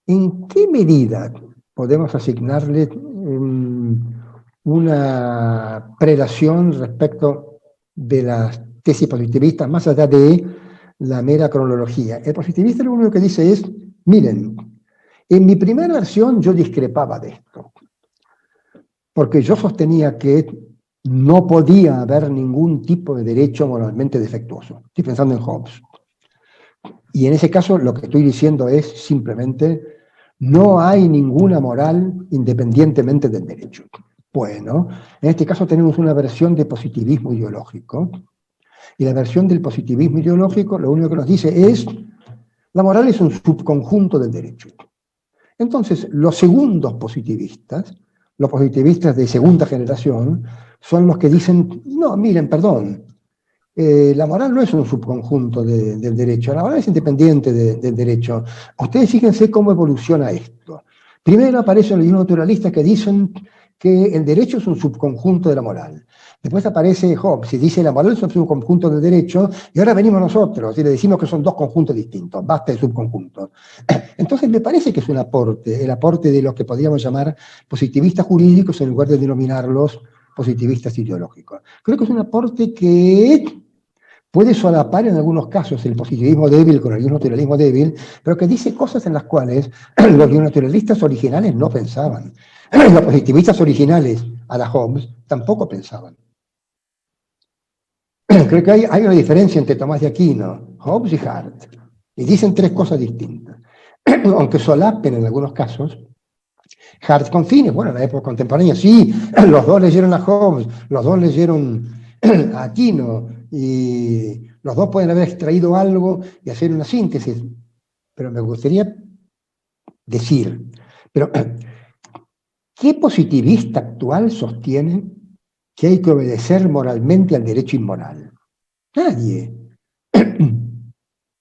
¿en qué medida podemos asignarle una prelación respecto de las tesis positivistas, más allá de la mera cronología? El positivista lo único que dice es, miren, en mi primera versión yo discrepaba de esto, porque yo sostenía que no podía haber ningún tipo de derecho moralmente defectuoso. Estoy pensando en Hobbes. Y en ese caso lo que estoy diciendo es simplemente, no hay ninguna moral independientemente del derecho. Bueno, en este caso tenemos una versión de positivismo ideológico, y la versión del positivismo ideológico lo único que nos dice es, la moral es un subconjunto del derecho. Entonces, los segundos positivistas, los positivistas de segunda generación, son los que dicen, no, miren, perdón, la moral no es un subconjunto del derecho, la moral es independiente del derecho. Ustedes fíjense cómo evoluciona esto. Primero aparecen los naturalistas que dicen que el derecho es un subconjunto de la moral. Después aparece Hobbes y dice la moral es un subconjunto del derecho, y ahora venimos nosotros y le decimos que son dos conjuntos distintos, basta de subconjuntos. Entonces me parece que es un aporte, el aporte de los que podríamos llamar positivistas jurídicos en lugar de denominarlos positivistas ideológicos. Creo que es un aporte que puede solapar en algunos casos el positivismo débil con el naturalismo débil, pero que dice cosas en las cuales los naturalistas originales no pensaban. Los positivistas originales, a la Hobbes, tampoco pensaban. Creo que hay una diferencia entre Tomás de Aquino, Hobbes y Hart, y dicen tres cosas distintas. Aunque solapen en algunos casos, Hart con fines, bueno, en la época contemporánea, sí, los dos leyeron a Hobbes, los dos leyeron a Aquino, y los dos pueden haber extraído algo y hacer una síntesis, pero me gustaría decir, pero ¿qué positivista actual sostiene que hay que obedecer moralmente al derecho inmoral? Nadie.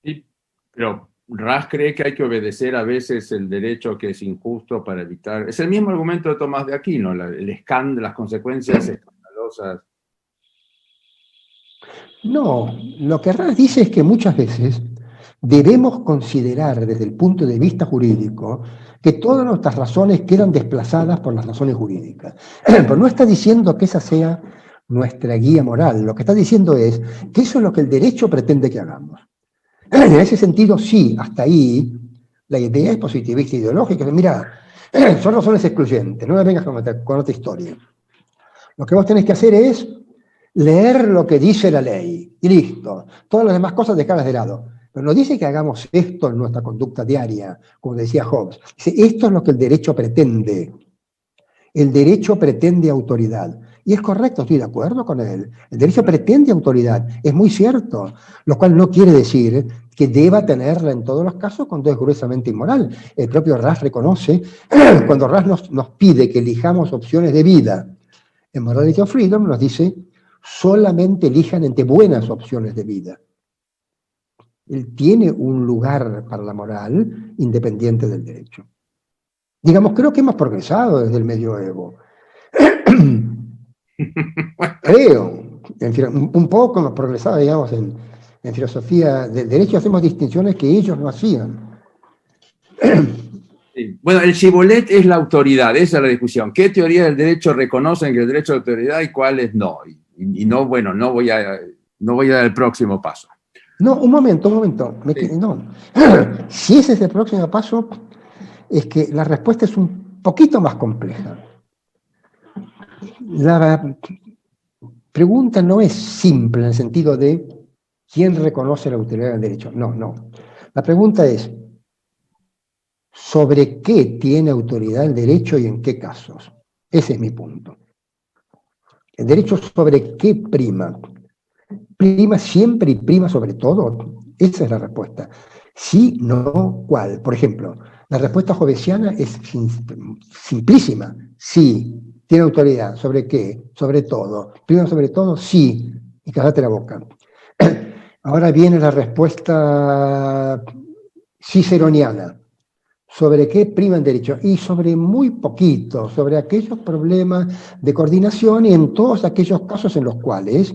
Sí, pero Ras cree que hay que obedecer a veces el derecho que es injusto para evitar... Es el mismo argumento de Tomás de Aquino, el escándalo, las consecuencias escandalosas. No, lo que Ras dice es que muchas veces debemos considerar desde el punto de vista jurídico que todas nuestras razones quedan desplazadas por las razones jurídicas. Pero no está diciendo que esa sea nuestra guía moral, lo que está diciendo es que eso es lo que el derecho pretende que hagamos. En ese sentido, sí, hasta ahí, la idea es positivista ideológica. Mira, son razones excluyentes, no me vengas con otra historia. Lo que vos tenés que hacer es leer lo que dice la ley, y listo. Todas las demás cosas dejarlas de lado. Pero no dice que hagamos esto en nuestra conducta diaria, como decía Hobbes. Dice, esto es lo que el derecho pretende. El derecho pretende autoridad. Y es correcto, estoy de acuerdo con él. El derecho pretende autoridad, es muy cierto, lo cual no quiere decir que deba tenerla en todos los casos cuando es gruesamente inmoral. El propio Ras reconoce, cuando Ras nos pide que elijamos opciones de vida, en Morality of Freedom nos dice, solamente elijan entre buenas opciones de vida. Él tiene un lugar para la moral independiente del derecho. Digamos, creo que hemos progresado desde el medioevo. Creo, un poco hemos progresado, digamos, en filosofía del derecho, hacemos distinciones que ellos no hacían. Sí. Bueno, el Shibboleth es la autoridad, esa es la discusión. ¿Qué teorías del derecho reconocen que el derecho de autoridad y cuáles no? Y no, bueno, no voy a dar el próximo paso. No, un momento. Sí. No. Si ese es el próximo paso, es que la respuesta es un poquito más compleja. La pregunta no es simple en el sentido de quién reconoce la autoridad del derecho. No. La pregunta es ¿sobre qué tiene autoridad el derecho y en qué casos? Ese es mi punto. ¿El derecho sobre qué prima? ¿Prima siempre y prima sobre todo? Esa es la respuesta. Sí, no, ¿cuál? Por ejemplo, la respuesta hobbesiana es simplísima. Sí, tiene autoridad. ¿Sobre qué? Sobre todo. Prima sobre todo, sí. Y cállate la boca. Ahora viene la respuesta ciceroniana. ¿Sobre qué prima el derecho? Y sobre muy poquito, sobre aquellos problemas de coordinación y en todos aquellos casos en los cuales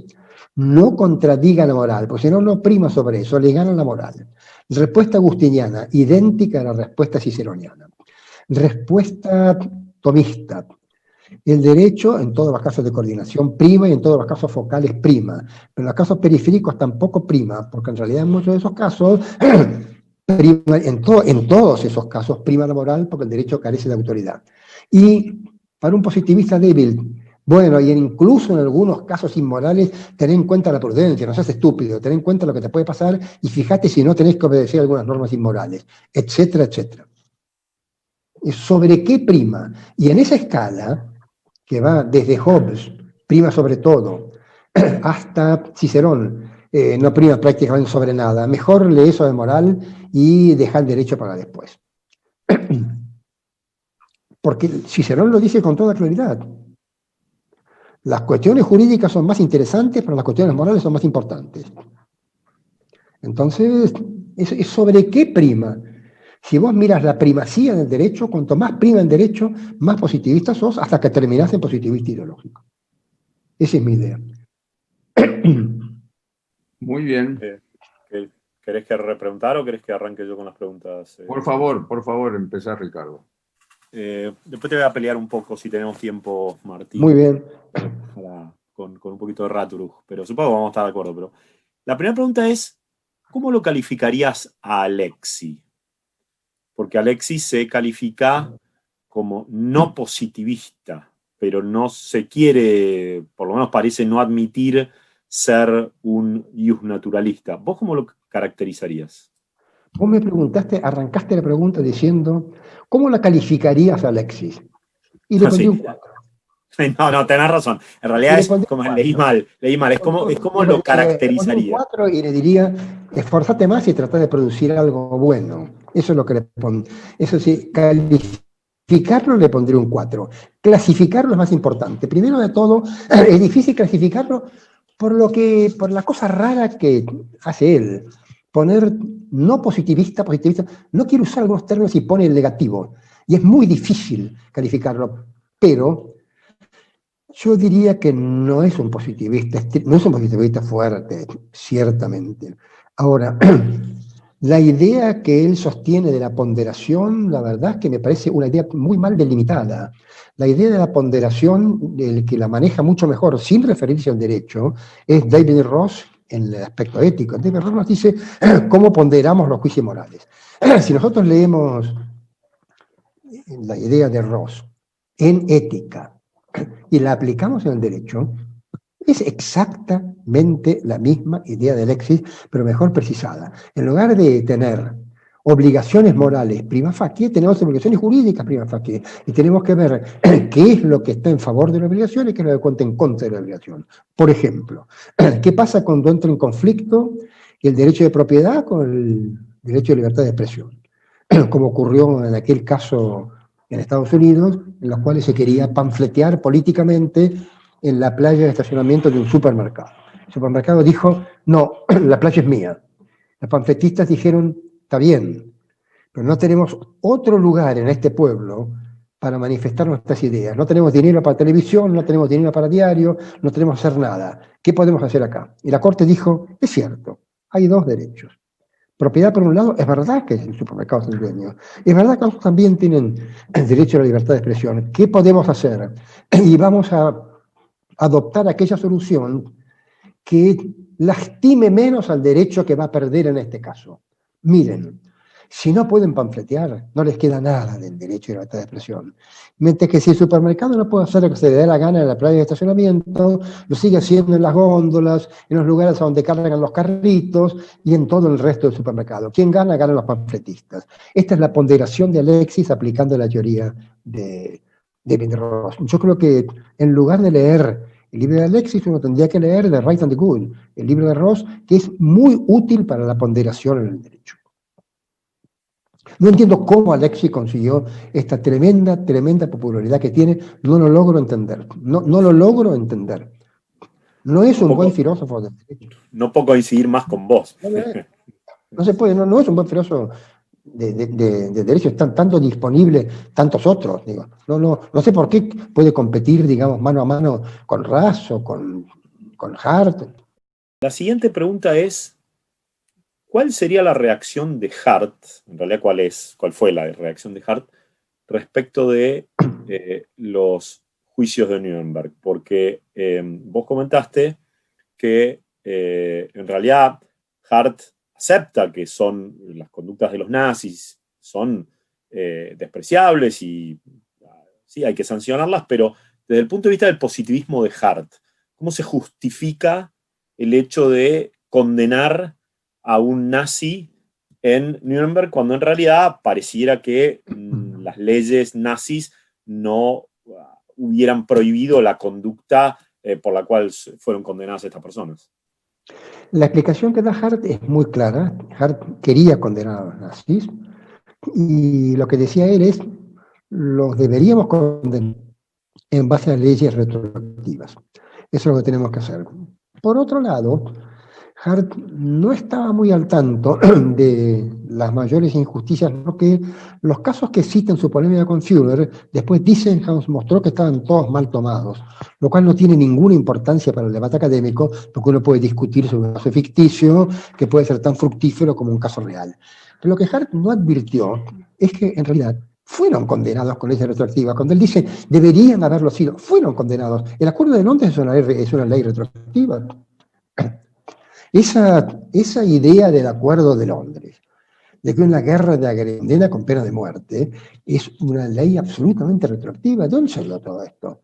no contradiga la moral, porque si no, no prima sobre eso, le gana la moral. Respuesta agustiniana, idéntica a la respuesta ciceroniana. Respuesta tomista. El derecho, en todos los casos de coordinación, prima y en todos los casos focales prima. Pero en los casos periféricos tampoco prima, porque en realidad en muchos de esos casos prima, en todos esos casos prima la moral porque el derecho carece de autoridad. Y para un positivista débil, bueno, y incluso en algunos casos inmorales, ten en cuenta la prudencia, no seas estúpido, ten en cuenta lo que te puede pasar y fíjate si no tenés que obedecer algunas normas inmorales, etcétera, etcétera. ¿Sobre qué prima? Y en esa escala, que va desde Hobbes, prima sobre todo, hasta Cicerón, no prima prácticamente sobre nada. Mejor lee eso de moral y deja el derecho para después. Porque Cicerón lo dice con toda claridad. Las cuestiones jurídicas son más interesantes, pero las cuestiones morales son más importantes. Entonces, ¿es sobre qué prima? Si vos miras la primacía del derecho, cuanto más prima el derecho, más positivista sos, hasta que terminás en positivista ideológico. Esa es mi idea. Muy bien. ¿Querés que repreguntar o querés que arranque yo con las preguntas? Por favor, empezá, Ricardo. Después te voy a pelear un poco si tenemos tiempo, Martín. Muy bien. Con un poquito de Raturug, pero supongo que vamos a estar de acuerdo. Pero la primera pregunta es, ¿cómo lo calificarías a Alexis? Porque Alexis se califica como no positivista, pero no se quiere, por lo menos parece no admitir ser un naturalista. ¿Vos cómo lo caracterizarías? Vos me preguntaste, arrancaste la pregunta diciendo, ¿cómo la calificarías a Alexis? Y le pondrí un 4. No, tenés razón. En realidad es como leí mal. Es como lo caracterizaría. Le 4 y le diría, esforzate más y trata de producir algo bueno. Eso es lo que le pondría. Eso sí, calificarlo le pondría un 4. Clasificarlo es más importante. Primero de todo, es difícil clasificarlo por la cosa rara que hace él. Poner no positivista, no quiere usar algunos términos y pone el negativo. Y es muy difícil calificarlo, pero yo diría que no es un positivista fuerte, ciertamente. Ahora, la idea que él sostiene de la ponderación, la verdad es que me parece una idea muy mal delimitada. La idea de la ponderación, el que la maneja mucho mejor, sin referirse al derecho, es David Ross en el aspecto ético. David Ross nos dice cómo ponderamos los juicios morales. Si nosotros leemos la idea de Ross en ética, y la aplicamos en el derecho, es exactamente la misma idea de Alexis, pero mejor precisada. En lugar de tener obligaciones morales prima facie, tenemos obligaciones jurídicas prima facie, y tenemos que ver qué es lo que está en favor de la obligación y qué es lo que cuenta en contra de la obligación. Por ejemplo, ¿qué pasa cuando entra en conflicto el derecho de propiedad con el derecho de libertad de expresión? Como ocurrió en aquel caso en Estados Unidos, en los cuales se quería panfletear políticamente en la playa de estacionamiento de un supermercado. El supermercado dijo, no, la playa es mía. Los panfletistas dijeron, está bien, pero no tenemos otro lugar en este pueblo para manifestar nuestras ideas. No tenemos dinero para televisión, no tenemos dinero para diario, no tenemos que hacer nada. ¿Qué podemos hacer acá? Y la Corte dijo, es cierto, hay dos derechos. Propiedad, por un lado, es verdad que el supermercado es el dueño. Es verdad que otros también tienen el derecho a la libertad de expresión. ¿Qué podemos hacer? Y vamos a adoptar aquella solución que lastime menos al derecho que va a perder en este caso. Miren, si no pueden panfletear, no les queda nada del derecho a la libertad de expresión. Mientras que si el supermercado no puede hacer lo que se le dé la gana en la playa de estacionamiento, lo sigue haciendo en las góndolas, en los lugares a donde cargan los carritos y en todo el resto del supermercado. ¿Quién gana? Ganan los panfletistas. Esta es la ponderación de Alexis aplicando la teoría de Ross. Yo creo que en lugar de leer el libro de Alexis, uno tendría que leer The Right and the Good, el libro de Ross, que es muy útil para la ponderación en el derecho. No entiendo cómo Alexis consiguió esta tremenda popularidad que tiene, no lo logro entender. No lo logro entender. No es un buen filósofo del derecho. No puedo coincidir más con vos. No se puede, no es un buen filósofo de derecho, están tanto disponibles tantos otros, digo. No sé por qué puede competir, digamos, mano a mano con Raz o con Hart. La siguiente pregunta es, ¿cuál sería la reacción de Hart? En realidad, ¿cuál fue la reacción de Hart respecto de los juicios de Nuremberg? Porque vos comentaste que en realidad Hart acepta que las conductas de los nazis son despreciables y sí, hay que sancionarlas, pero desde el punto de vista del positivismo de Hart, ¿cómo se justifica el hecho de condenar a un nazi en Nuremberg cuando en realidad pareciera que las leyes nazis no hubieran prohibido la conducta por la cual fueron condenadas estas personas? La explicación que da Hart es muy clara. Hart quería condenar a los nazis y lo que decía él es, los deberíamos condenar en base a leyes retroactivas. Eso es lo que tenemos que hacer. Por otro lado, Hart no estaba muy al tanto de las mayores injusticias, porque los casos que cita en su polémica con Führer, después Dissenhaus mostró que estaban todos mal tomados, lo cual no tiene ninguna importancia para el debate académico, porque uno puede discutir sobre un caso ficticio que puede ser tan fructífero como un caso real. Pero lo que Hart no advirtió es que en realidad fueron condenados con leyes retroactivas. Cuando él dice, deberían haberlo sido, fueron condenados. El Acuerdo de Londres es una ley retroactiva. Esa idea del Acuerdo de Londres, de que una guerra de agresión condena con pena de muerte, es una ley absolutamente retroactiva. ¿De dónde salió todo esto?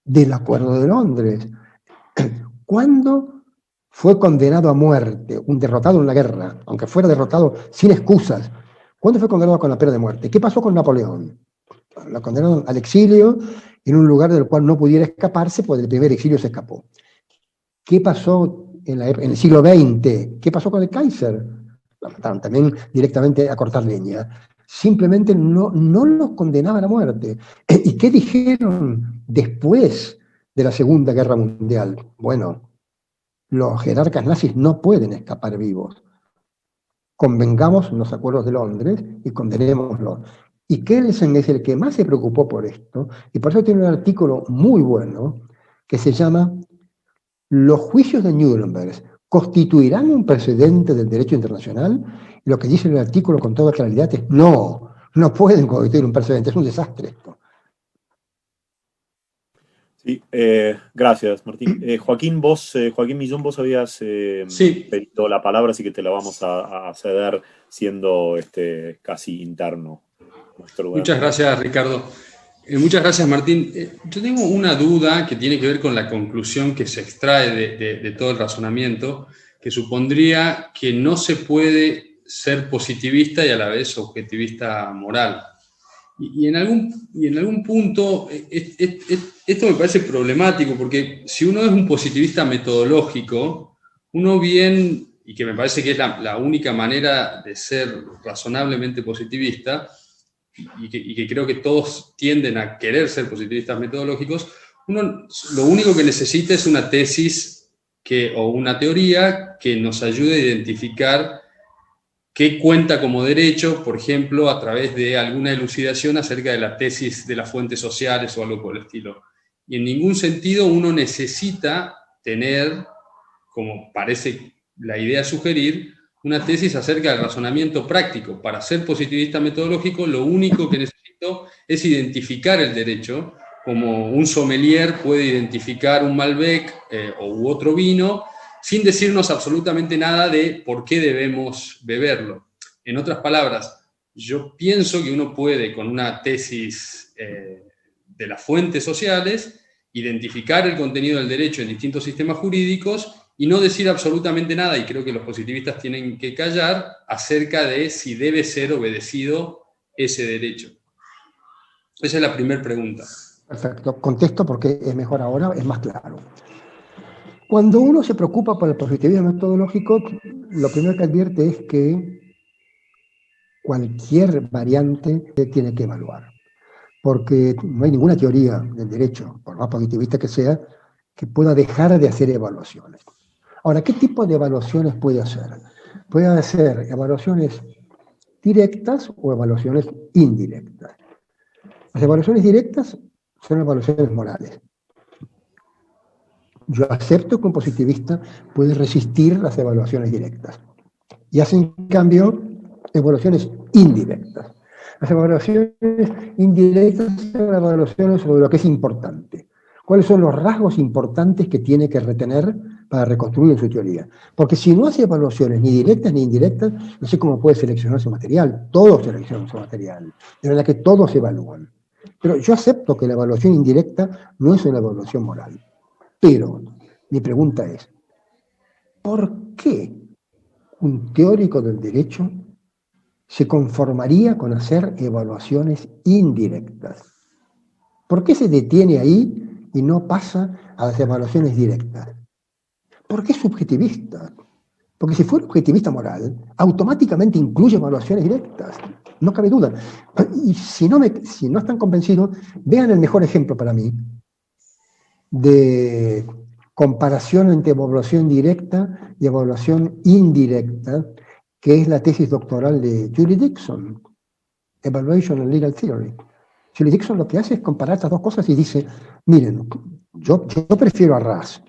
Del Acuerdo de Londres. ¿Cuándo fue condenado a muerte un derrotado en una guerra, aunque fuera derrotado sin excusas? ¿Cuándo fue condenado con la pena de muerte? ¿Qué pasó con Napoleón? Lo condenaron al exilio en un lugar del cual no pudiera escaparse, pues del primer exilio se escapó. ¿Qué pasó en el siglo XX? ¿Qué pasó con el Kaiser? Lo mataron también directamente a cortar leña. Simplemente no los condenaban a muerte. ¿Y qué dijeron después de la Segunda Guerra Mundial? Bueno, los jerarcas nazis no pueden escapar vivos. Convengamos en los acuerdos de Londres y condenémoslos. Y Kelsen es el que más se preocupó por esto, y por eso tiene un artículo muy bueno que se llama ¿Los juicios de Nuremberg constituirán un precedente del derecho internacional? Y lo que dice el artículo con toda claridad es no pueden constituir un precedente, es un desastre esto. Sí, gracias, Martín. Joaquín Millón, vos habías pedido la palabra, así que te la vamos a ceder siendo casi interno. Muchas gracias, Ricardo. Muchas gracias, Martín. Yo tengo una duda que tiene que ver con la conclusión que se extrae de todo el razonamiento, que supondría que no se puede ser positivista y a la vez objetivista moral. Y en algún punto esto me parece problemático, porque si uno es un positivista metodológico, uno bien, y que me parece que es la única manera de ser razonablemente positivista, y que creo que todos tienden a querer ser positivistas metodológicos, uno lo único que necesita es una tesis o una teoría que nos ayude a identificar qué cuenta como derecho, por ejemplo, a través de alguna elucidación acerca de la tesis de las fuentes sociales o algo por el estilo. Y en ningún sentido uno necesita tener, como parece la idea sugerir, una tesis acerca del razonamiento práctico. Para ser positivista metodológico, lo único que necesito es identificar el derecho, como un sommelier puede identificar un Malbec u otro vino, sin decirnos absolutamente nada de por qué debemos beberlo. En otras palabras, yo pienso que uno puede, con una tesis de las fuentes sociales, identificar el contenido del derecho en distintos sistemas jurídicos y no decir absolutamente nada, y creo que los positivistas tienen que callar, acerca de si debe ser obedecido ese derecho. Esa es la primera pregunta. Perfecto, contesto porque es mejor ahora, es más claro. Cuando uno se preocupa por el positivismo metodológico, lo primero que advierte es que cualquier variante se tiene que evaluar, porque no hay ninguna teoría del derecho, por más positivista que sea, que pueda dejar de hacer evaluaciones. Ahora, ¿qué tipo de evaluaciones puede hacer? Puede hacer evaluaciones directas o evaluaciones indirectas. Las evaluaciones directas son evaluaciones morales. Yo acepto que un positivista puede resistir las evaluaciones directas y hace en cambio evaluaciones indirectas. Las evaluaciones indirectas son evaluaciones sobre lo que es importante. ¿Cuáles son los rasgos importantes que tiene que retener para reconstruir su teoría? Porque si no hace evaluaciones ni directas ni indirectas, no sé cómo puede seleccionar su material. Todos seleccionan su material. De verdad que todos evalúan. Pero yo acepto que la evaluación indirecta no es una evaluación moral. Pero mi pregunta es, ¿por qué un teórico del derecho se conformaría con hacer evaluaciones indirectas? ¿Por qué se detiene ahí y no pasa a las evaluaciones directas? ¿Por qué es subjetivista? Porque si fuera objetivista moral, automáticamente incluye evaluaciones directas. No cabe duda. Y si no están convencidos, vean el mejor ejemplo para mí de comparación entre evaluación directa y evaluación indirecta, que es la tesis doctoral de Julie Dixon, Evaluation and Legal Theory. Julie Dixon lo que hace es comparar estas dos cosas y dice, miren, yo prefiero a Ras,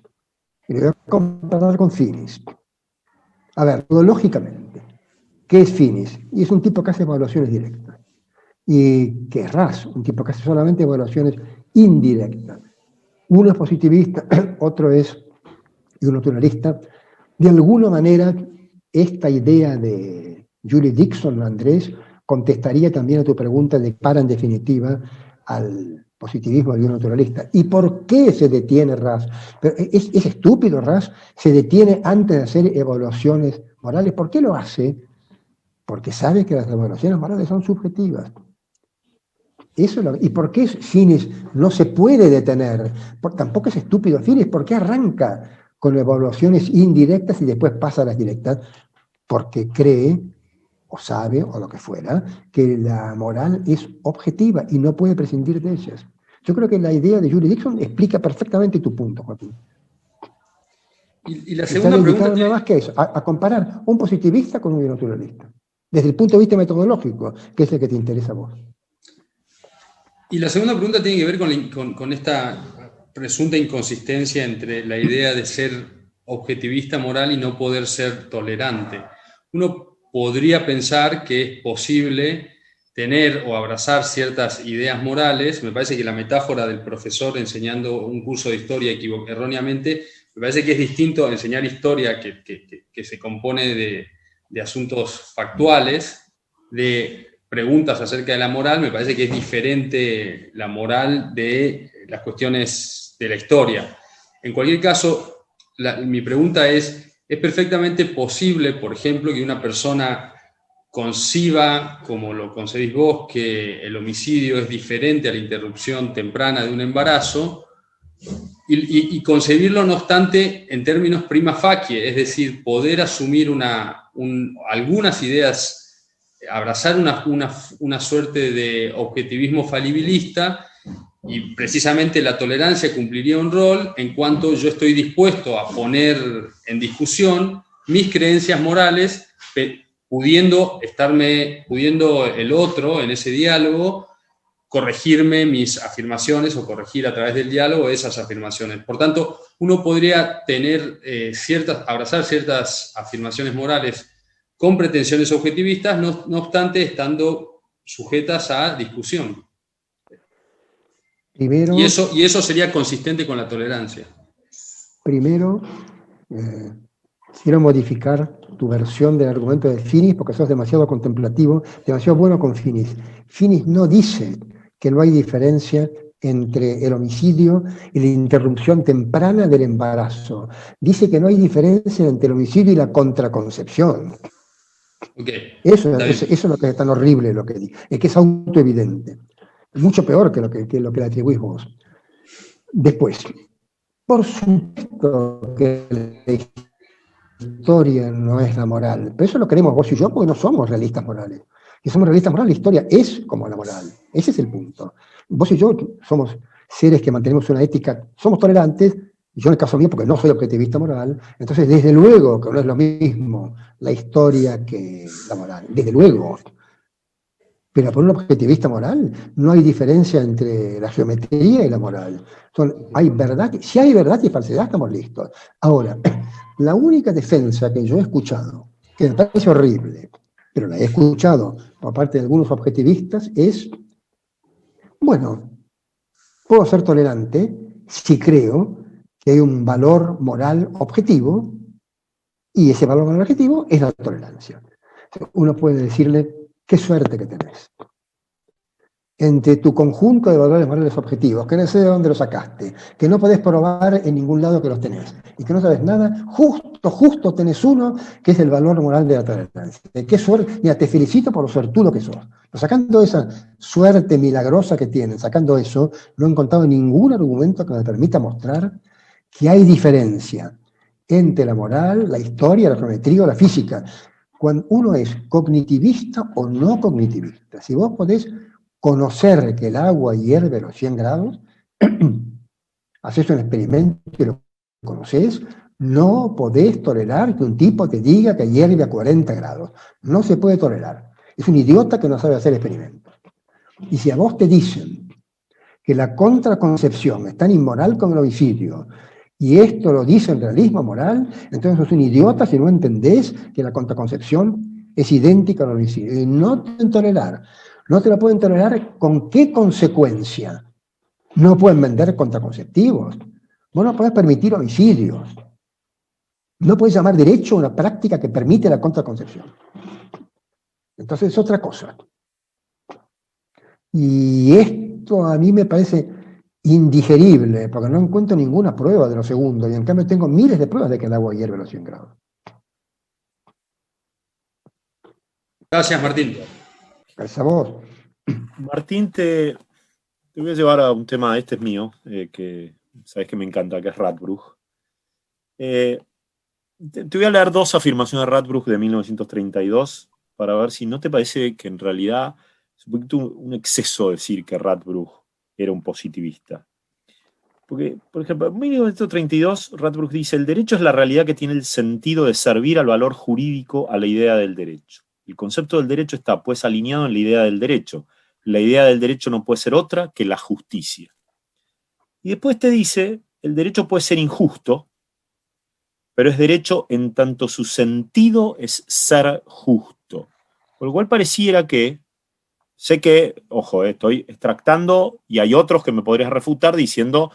y le voy a comparar con Finis. A ver, lógicamente, ¿qué es Finis? Y es un tipo que hace evaluaciones directas. ¿Y qué es Ras? Un tipo que hace solamente evaluaciones indirectas. Uno es positivista, otro es naturalista. De alguna manera, esta idea de Julie Dixon, Andrés, contestaría también a tu pregunta de para en definitiva al positivismo del naturalista. ¿Y por qué se detiene Ras? ¿Es estúpido Ras? ¿Se detiene antes de hacer evaluaciones morales? ¿Por qué lo hace? Porque sabe que las evaluaciones morales son subjetivas. ¿Y por qué Finis no se puede detener? Tampoco es estúpido Finis. ¿Por qué arranca con evaluaciones indirectas y después pasa a las directas? Porque cree, o sabe, o lo que fuera, que la moral es objetiva y no puede prescindir de ellas. Yo creo que la idea de Julie Dixon explica perfectamente tu punto, Joaquín. Y la segunda pregunta nada más que eso, a comparar un positivista con un naturalista, desde el punto de vista metodológico, que es el que te interesa a vos. Y la segunda pregunta tiene que ver con esta presunta inconsistencia entre la idea de ser objetivista moral y no poder ser tolerante. Uno podría pensar que es posible tener o abrazar ciertas ideas morales. Me parece que la metáfora del profesor enseñando un curso de historia erróneamente, me parece que es distinto a enseñar historia que se compone de asuntos factuales, de preguntas acerca de la moral. Me parece que es diferente la moral de las cuestiones de la historia. En cualquier caso, mi pregunta es perfectamente posible, por ejemplo, que una persona conciba, como lo concebís vos, que el homicidio es diferente a la interrupción temprana de un embarazo, y concebirlo, no obstante, en términos prima facie, es decir, poder asumir algunas ideas, abrazar una suerte de objetivismo falibilista, y precisamente la tolerancia cumpliría un rol en cuanto yo estoy dispuesto a poner en discusión mis creencias morales, pudiendo el otro en ese diálogo corregirme mis afirmaciones o corregir a través del diálogo esas afirmaciones. Por tanto, uno podría tener abrazar ciertas afirmaciones morales con pretensiones objetivistas, no obstante estando sujetas a discusión. Primero, y eso sería consistente con la tolerancia. Primero, quiero modificar tu versión del argumento de Finis porque sos demasiado contemplativo, demasiado bueno con Finis. Finis no dice que no hay diferencia entre el homicidio y la interrupción temprana del embarazo. Dice que no hay diferencia entre el homicidio y la contraconcepción. Okay. Eso es lo que es tan horrible, lo que dice. Es que es autoevidente. Mucho peor que lo que le atribuís vos. Después, por supuesto que la historia no es la moral, pero eso lo queremos vos y yo porque no somos realistas morales. Si somos realistas morales, la historia es como la moral. Ese es el punto. Vos y yo somos seres que mantenemos una ética, somos tolerantes, Yo en el caso mío, porque no soy objetivista moral, entonces desde luego que no es lo mismo la historia que la moral, desde luego. Pero por un objetivista moral no hay diferencia entre la geometría y la moral. Hay verdad, si hay verdad y falsedad, estamos listos. Ahora, la única defensa que yo he escuchado, que me parece horrible, pero la he escuchado por parte de algunos objetivistas, es, bueno, puedo ser tolerante si creo que hay un valor moral objetivo, y ese valor moral objetivo es la tolerancia. Uno puede decirle, qué suerte que tenés. Entre tu conjunto de valores morales objetivos, que no sé de dónde los sacaste, que no podés probar en ningún lado que los tenés, y que no sabes nada, justo tenés uno, que es el valor moral de la tolerancia. Qué suerte, mira, te felicito por lo suertudo que sos. Pero sacando esa suerte milagrosa que tienen, sacando eso, no he encontrado ningún argumento que me permita mostrar que hay diferencia entre la moral, la historia, la geometría o la física. Cuando uno es cognitivista o no cognitivista, si vos podés conocer que el agua hierve a los 100 grados, haces un experimento y lo conocés, no podés tolerar que un tipo te diga que hierve a 40 grados. No se puede tolerar. Es un idiota que no sabe hacer experimentos. Y si a vos te dicen que la contraconcepción es tan inmoral como el homicidio, y esto lo dice el realismo moral, entonces sos un idiota si no entendés que la contraconcepción es idéntica al homicidio. Y no te pueden tolerar. No te lo pueden tolerar, ¿con qué consecuencia? No pueden vender contraconceptivos. Vos no podés permitir homicidios. No podés llamar derecho a una práctica que permite la contraconcepción. Entonces es otra cosa. Y esto a mí me parece indigerible, porque no encuentro ninguna prueba de lo segundo, y en cambio tengo miles de pruebas de que el agua hierve a los 100 grados. Gracias, Martín. Gracias a vos. Martín, te voy a llevar a un tema, este es mío, que sabes que me encanta, que es Radbruch. Te voy a leer dos afirmaciones de Radbruch de 1932 para ver si no te parece que en realidad es un poquito un exceso decir que Radbruch era un positivista. Porque, por ejemplo, en 1932 Radbruch dice: el derecho es la realidad que tiene el sentido de servir al valor jurídico a la idea del derecho. El concepto del derecho está, pues, alineado en la idea del derecho. La idea del derecho no puede ser otra que la justicia. Y después te dice, el derecho puede ser injusto, pero es derecho en tanto su sentido es ser justo. Por lo cual pareciera que, sé que, ojo, estoy extractando, y hay otros que me podrías refutar diciendo,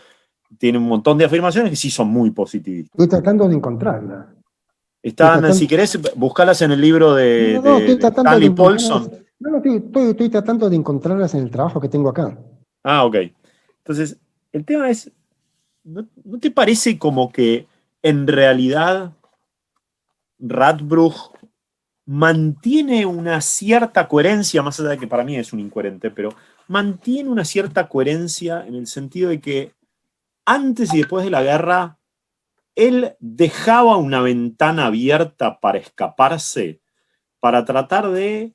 tiene un montón de afirmaciones que sí son muy positivistas. Estoy tratando de encontrarla. Están, si querés, buscarlas en el libro de Stanley Paulson. Estoy tratando de encontrarlas en el trabajo que tengo acá. Ah, ok. Entonces, el tema es, ¿no te parece como que en realidad Radbruch mantiene una cierta coherencia, más allá de que para mí es un incoherente, pero mantiene una cierta coherencia en el sentido de que antes y después de la guerra él dejaba una ventana abierta para escaparse, para tratar de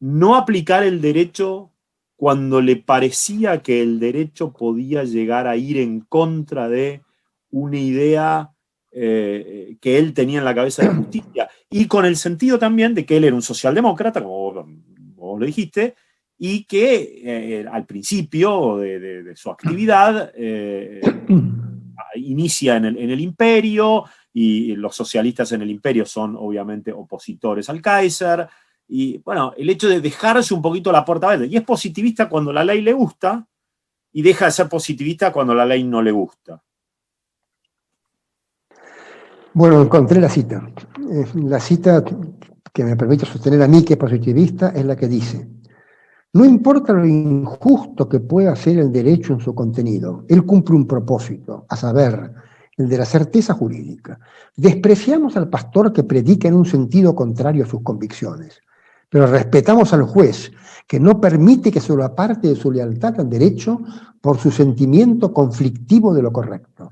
no aplicar el derecho cuando le parecía que el derecho podía llegar a ir en contra de una idea que él tenía en la cabeza de justicia, y con el sentido también de que él era un socialdemócrata, como vos lo dijiste, y que al principio de su actividad inicia en el imperio, y los socialistas en el imperio son obviamente opositores al Kaiser, y bueno, el hecho de dejarse un poquito la puerta verde, y es positivista cuando la ley le gusta, y deja de ser positivista cuando la ley no le gusta. Bueno, encontré la cita. La cita que me permite sostener a mí que es positivista es la que dice: no importa lo injusto que pueda ser el derecho en su contenido, él cumple un propósito, a saber, el de la certeza jurídica. Despreciamos al pastor que predica en un sentido contrario a sus convicciones, pero respetamos al juez que no permite que se lo aparte de su lealtad al derecho por su sentimiento conflictivo de lo correcto.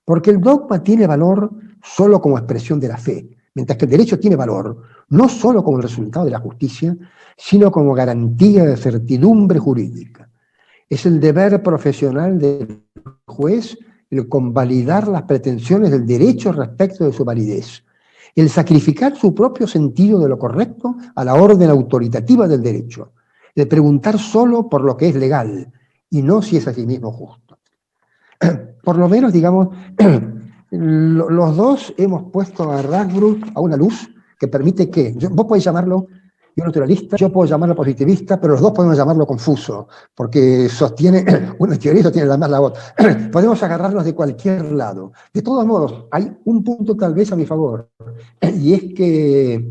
Porque el dogma tiene valor solo como expresión de la fe, mientras que el derecho tiene valor no solo como el resultado de la justicia, sino como garantía de certidumbre jurídica. Es el deber profesional del juez el convalidar las pretensiones del derecho respecto de su validez, el sacrificar su propio sentido de lo correcto a la orden autoritativa del derecho, el preguntar solo por lo que es legal y no si es a sí mismo justo. Por lo menos, digamos, los dos hemos puesto a Radbruch a una luz que permite que, vos podés llamarlo yo naturalista, yo puedo llamarlo positivista, pero los dos podemos llamarlo confuso, porque sostiene, una teoría sostiene la otra. Podemos agarrarnos de cualquier lado. De todos modos, hay un punto tal vez a mi favor, y es que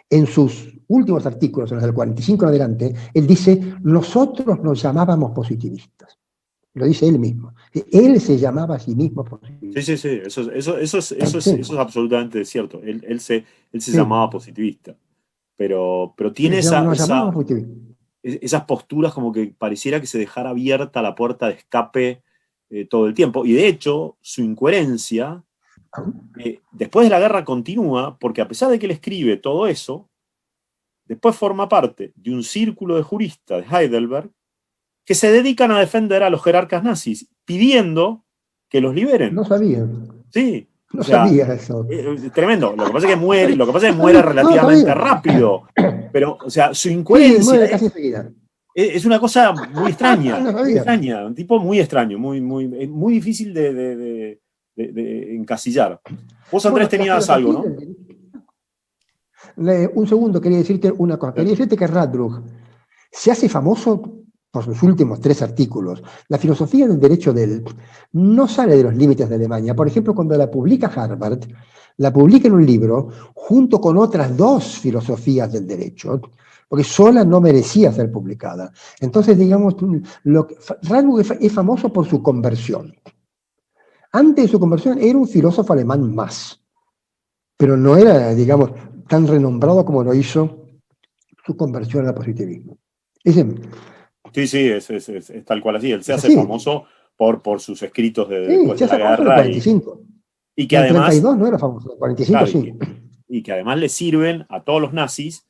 en sus últimos artículos, en los del 45 en adelante, él dice, nosotros nos llamábamos positivistas. Lo dice él mismo. Él se llamaba a sí mismo positivista. Sí, eso es absolutamente cierto. Él se llamaba positivista. Pero tiene esas posturas como que pareciera que se dejara abierta la puerta de escape todo el tiempo. Y de hecho, su incoherencia, después de la guerra continúa, porque a pesar de que él escribe todo eso, después forma parte de un círculo de juristas de Heidelberg que se dedican a defender a los jerarcas nazis, pidiendo que los liberen. No sabía. Sí. No sabía eso. Tremendo. Lo que pasa es que muere relativamente rápido. Pero, o sea, su incoherencia es una cosa muy extraña. Muy extraña. Un tipo muy extraño, muy difícil de encasillar. Vos, Andrés, tenías algo, ¿no? Un segundo, quería decirte una cosa. Quería decirte que Radbruch se hace famoso por sus últimos 3 artículos. La filosofía del derecho de él no sale de los límites de Alemania. Por ejemplo, cuando la publica Harvard, la publica en un libro junto con otras 2 filosofías del derecho, porque sola no merecía ser publicada. Entonces, digamos, Radbruch es famoso por su conversión. Antes de su conversión era un filósofo alemán más, pero no era, digamos, tan renombrado como lo hizo su conversión al positivismo. Sí, es tal cual así. Él se hace famoso por sus escritos después de la guerra. 45. Y que además. En el 32 no era famoso, en el 45 claro, sí. Y que además le sirven a todos los nazis,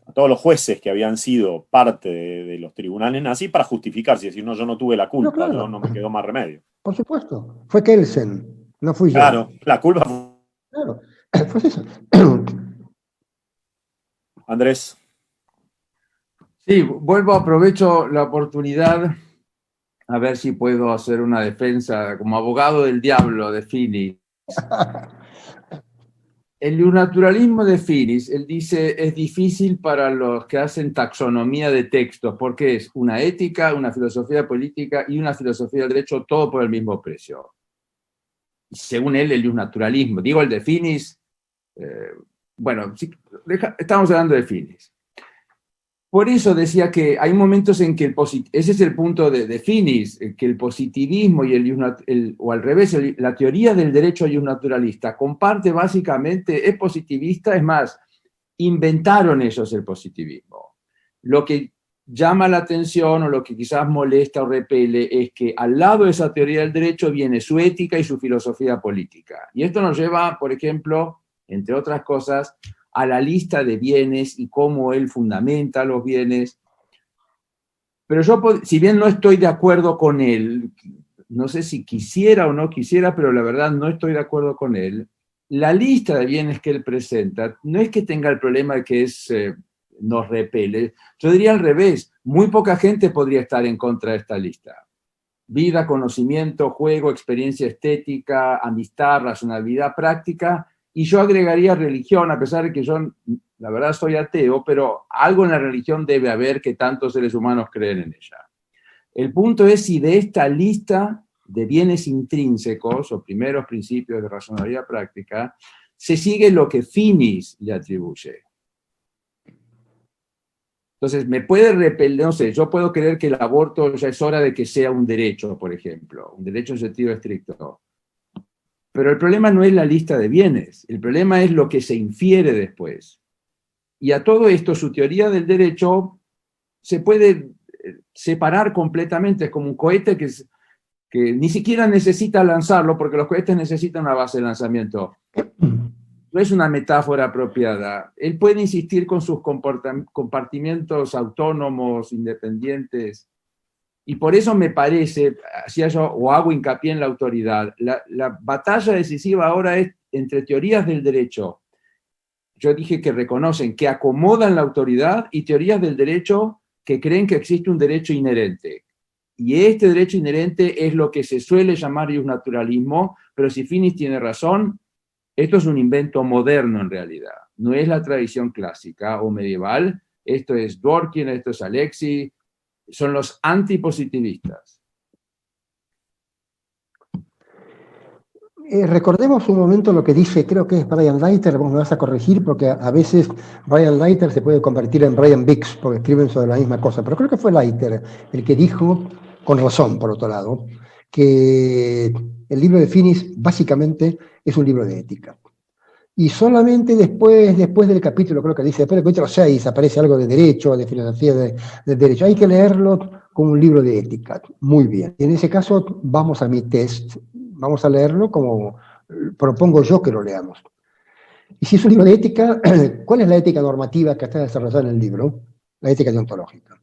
a todos los jueces que habían sido parte de los tribunales nazis para justificarse y decir, no, yo no tuve la culpa, claro. Yo no me quedó más remedio. Por supuesto. Fue Kelsen, no fui yo. Claro, la culpa fue. Claro, pues eso. Andrés. Sí, aprovecho la oportunidad a ver si puedo hacer una defensa como abogado del diablo de Finis. El naturalismo de Finis, él dice, es difícil para los que hacen taxonomía de textos, porque es una ética, una filosofía política y una filosofía del derecho, todo por el mismo precio. Y según él, el naturalismo, digo el de Finis, estamos hablando de Finis. Por eso decía que hay momentos en que ese es el punto de Finis, que el positivismo y o al revés, la teoría del derecho naturalista comparte básicamente, es positivista, es más, inventaron ellos el positivismo. Lo que llama la atención o lo que quizás molesta o repele es que al lado de esa teoría del derecho viene su ética y su filosofía política. Y esto nos lleva, por ejemplo, entre otras cosas, a la lista de bienes y cómo él fundamenta los bienes. Pero yo, si bien no estoy de acuerdo con él, no sé si quisiera o no quisiera, pero la verdad no estoy de acuerdo con él, la lista de bienes que él presenta no es que tenga el problema de que nos repele. Yo diría al revés, muy poca gente podría estar en contra de esta lista. Vida, conocimiento, juego, experiencia estética, amistad, racionalidad práctica. Y yo agregaría religión, a pesar de que yo, la verdad, soy ateo, pero algo en la religión debe haber que tantos seres humanos creen en ella. El punto es si de esta lista de bienes intrínsecos, o primeros principios de racionalidad práctica, se sigue lo que Finis le atribuye. Entonces, me puede repeler, no sé, yo puedo creer que el aborto ya es hora de que sea un derecho, por ejemplo, un derecho en sentido estricto. Pero el problema no es la lista de bienes, el problema es lo que se infiere después. Y a todo esto, su teoría del derecho se puede separar completamente, es como un cohete que ni siquiera necesita lanzarlo, porque los cohetes necesitan una base de lanzamiento. No es una metáfora apropiada. Él puede insistir con sus compartimientos autónomos, independientes, y por eso me parece, hacía yo, o hago hincapié en la autoridad. La batalla decisiva ahora es entre teorías del derecho. Yo dije que reconocen, que acomodan la autoridad, y teorías del derecho que creen que existe un derecho inherente. Y este derecho inherente es lo que se suele llamar iusnaturalismo, pero si Finis tiene razón, esto es un invento moderno en realidad. No es la tradición clásica o medieval. Esto es Dworkin, esto es Alexis, son los antipositivistas. Recordemos un momento lo que dice, creo que es Brian Leiter, vos me vas a corregir porque a veces Brian Leiter se puede convertir en Brian Bix porque escriben sobre la misma cosa, pero creo que fue Leiter el que dijo, con razón por otro lado, que el libro de Finis básicamente es un libro de ética. Y solamente después del capítulo, creo que dice, después del capítulo 6 aparece algo de derecho, de filosofía del derecho. Hay que leerlo como un libro de ética. Muy bien. Y en ese caso vamos a mi test. Vamos a leerlo como propongo yo que lo leamos. Y si es un libro de ética, ¿cuál es la ética normativa que está desarrollada en el libro? La ética deontológica.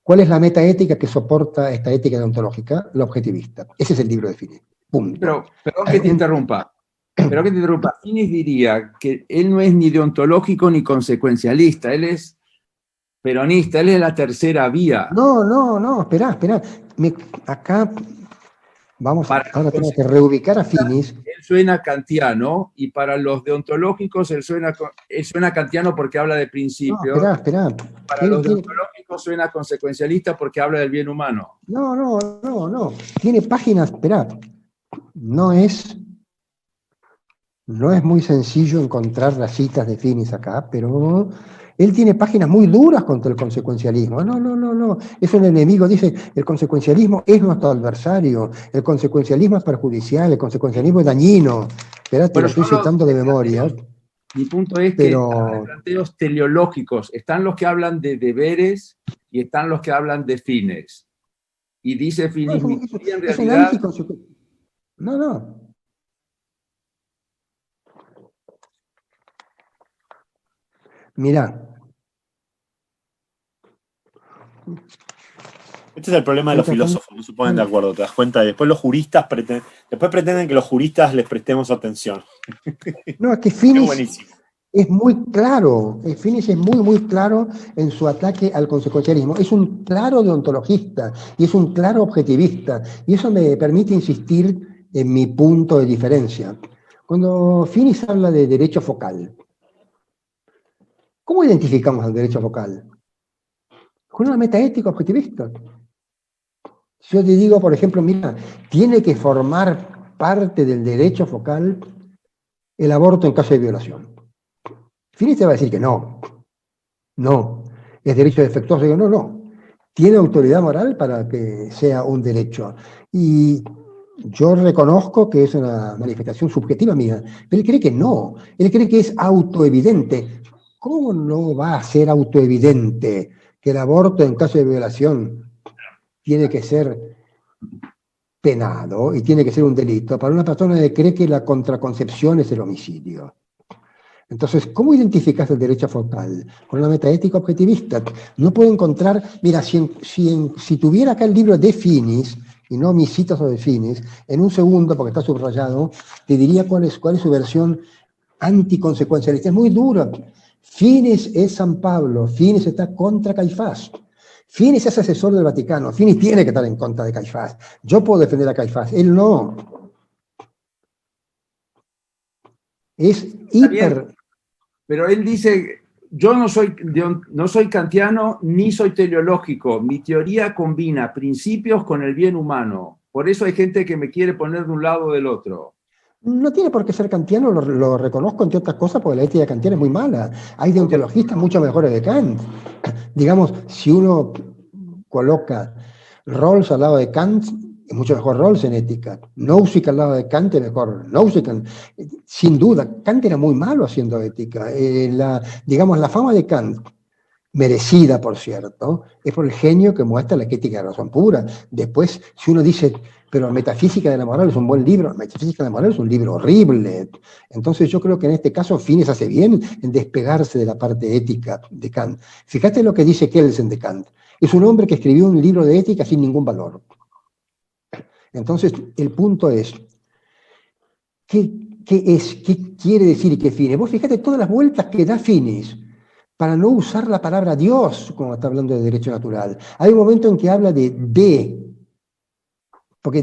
¿Cuál es la metaética que soporta esta ética deontológica? La objetivista. Ese es el libro de Finis. Punto. Pero, perdón que te interrumpa. Finis diría que él no es ni deontológico ni consecuencialista, él es peronista, él es la tercera vía. No, esperá. Acá vamos, ahora tengo que reubicar a Finis. Él suena kantiano, y para los deontológicos él suena kantiano porque habla de principios. No, esperá. Para los deontológicos suena consecuencialista porque habla del bien humano. No. Tiene páginas, esperá. No es muy sencillo encontrar las citas de Finis acá, pero él tiene páginas muy duras contra el consecuencialismo. No. Es un enemigo. Dice, el consecuencialismo es nuestro adversario. El consecuencialismo es perjudicial. El consecuencialismo es dañino. Esperá, te lo estoy citando de memoria. Mi punto es que hay planteos teleológicos. Están los que hablan de deberes y están los que hablan de fines. Y dice Finis, en realidad... No. Mirá. Este es el problema de los filósofos, no se ponen de acuerdo, ¿te das cuenta? Y después los juristas pretenden que los juristas les prestemos atención. No, es que Finis es muy claro. Finis es muy claro en su ataque al consecuencialismo. Es un claro deontologista y es un claro objetivista. Y eso me permite insistir en mi punto de diferencia. Cuando Finis habla de derecho focal, ¿cómo identificamos al derecho focal? Con una metaética objetivista. Si yo te digo, por ejemplo, mira, tiene que formar parte del derecho focal el aborto en caso de violación. Finis te va a decir que no, es derecho defectuoso. Digo, no, tiene autoridad moral para que sea un derecho. Y yo reconozco que es una manifestación subjetiva mía, pero él cree que no, él cree que es autoevidente. ¿Cómo no va a ser autoevidente que el aborto en caso de violación tiene que ser penado y tiene que ser un delito para una persona que cree que la contraconcepción es el homicidio? Entonces, ¿cómo identificas el derecho focal? Con una metaética objetivista. No puedo encontrar, mira, si tuviera acá el libro de Finis, y no mis citas sobre Finis, en un segundo, porque está subrayado, te diría cuál es su versión anticonsecuencialista. Es muy dura. Finis es San Pablo, Finis está contra Caifás. Finis es asesor del Vaticano, Finis tiene que estar en contra de Caifás. Yo puedo defender a Caifás, él no. Es hiper... Pero él dice, yo no soy kantiano ni soy teleológico. Mi teoría combina principios con el bien humano. Por eso hay gente que me quiere poner de un lado o del otro. No tiene por qué ser kantiano, lo reconozco entre otras cosas, porque la ética kantiana es muy mala. Hay deontologistas mucho mejores de Kant. Digamos, si uno coloca Rawls al lado de Kant, es mucho mejor Rawls en ética. Nozick al lado de Kant es mejor Nozick. Sin duda, Kant era muy malo haciendo ética. Digamos, la fama de Kant, merecida por cierto, es por el genio que muestra la ética de la razón pura. Después, si uno dice, pero Metafísica de la Moral es un buen libro, Metafísica de la Moral es un libro horrible. Entonces yo creo que en este caso Finis hace bien en despegarse de la parte ética de Kant. Fíjate lo que dice Kelsen de Kant. Es un hombre que escribió un libro de ética sin ningún valor. Entonces, el punto es, ¿qué quiere decir y qué fines? Vos fíjate todas las vueltas que da Finis para no usar la palabra Dios cuando está hablando de derecho natural. Hay un momento en que habla de, porque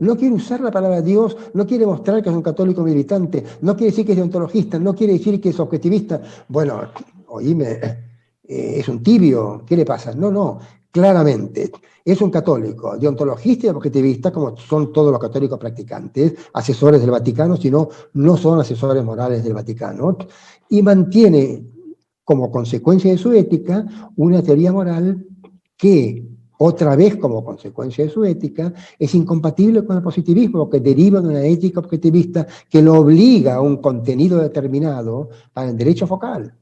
no quiere usar la palabra Dios, no quiere mostrar que es un católico militante, no quiere decir que es deontologista, no quiere decir que es objetivista. Bueno, oíme, es un tibio, ¿qué le pasa? No, claramente, es un católico, deontologista y objetivista, como son todos los católicos practicantes, asesores del Vaticano, sino no son asesores morales del Vaticano, y mantiene como consecuencia de su ética una teoría moral que, otra vez como consecuencia de su ética, es incompatible con el positivismo, que deriva de una ética objetivista que lo obliga a un contenido determinado para el derecho focal.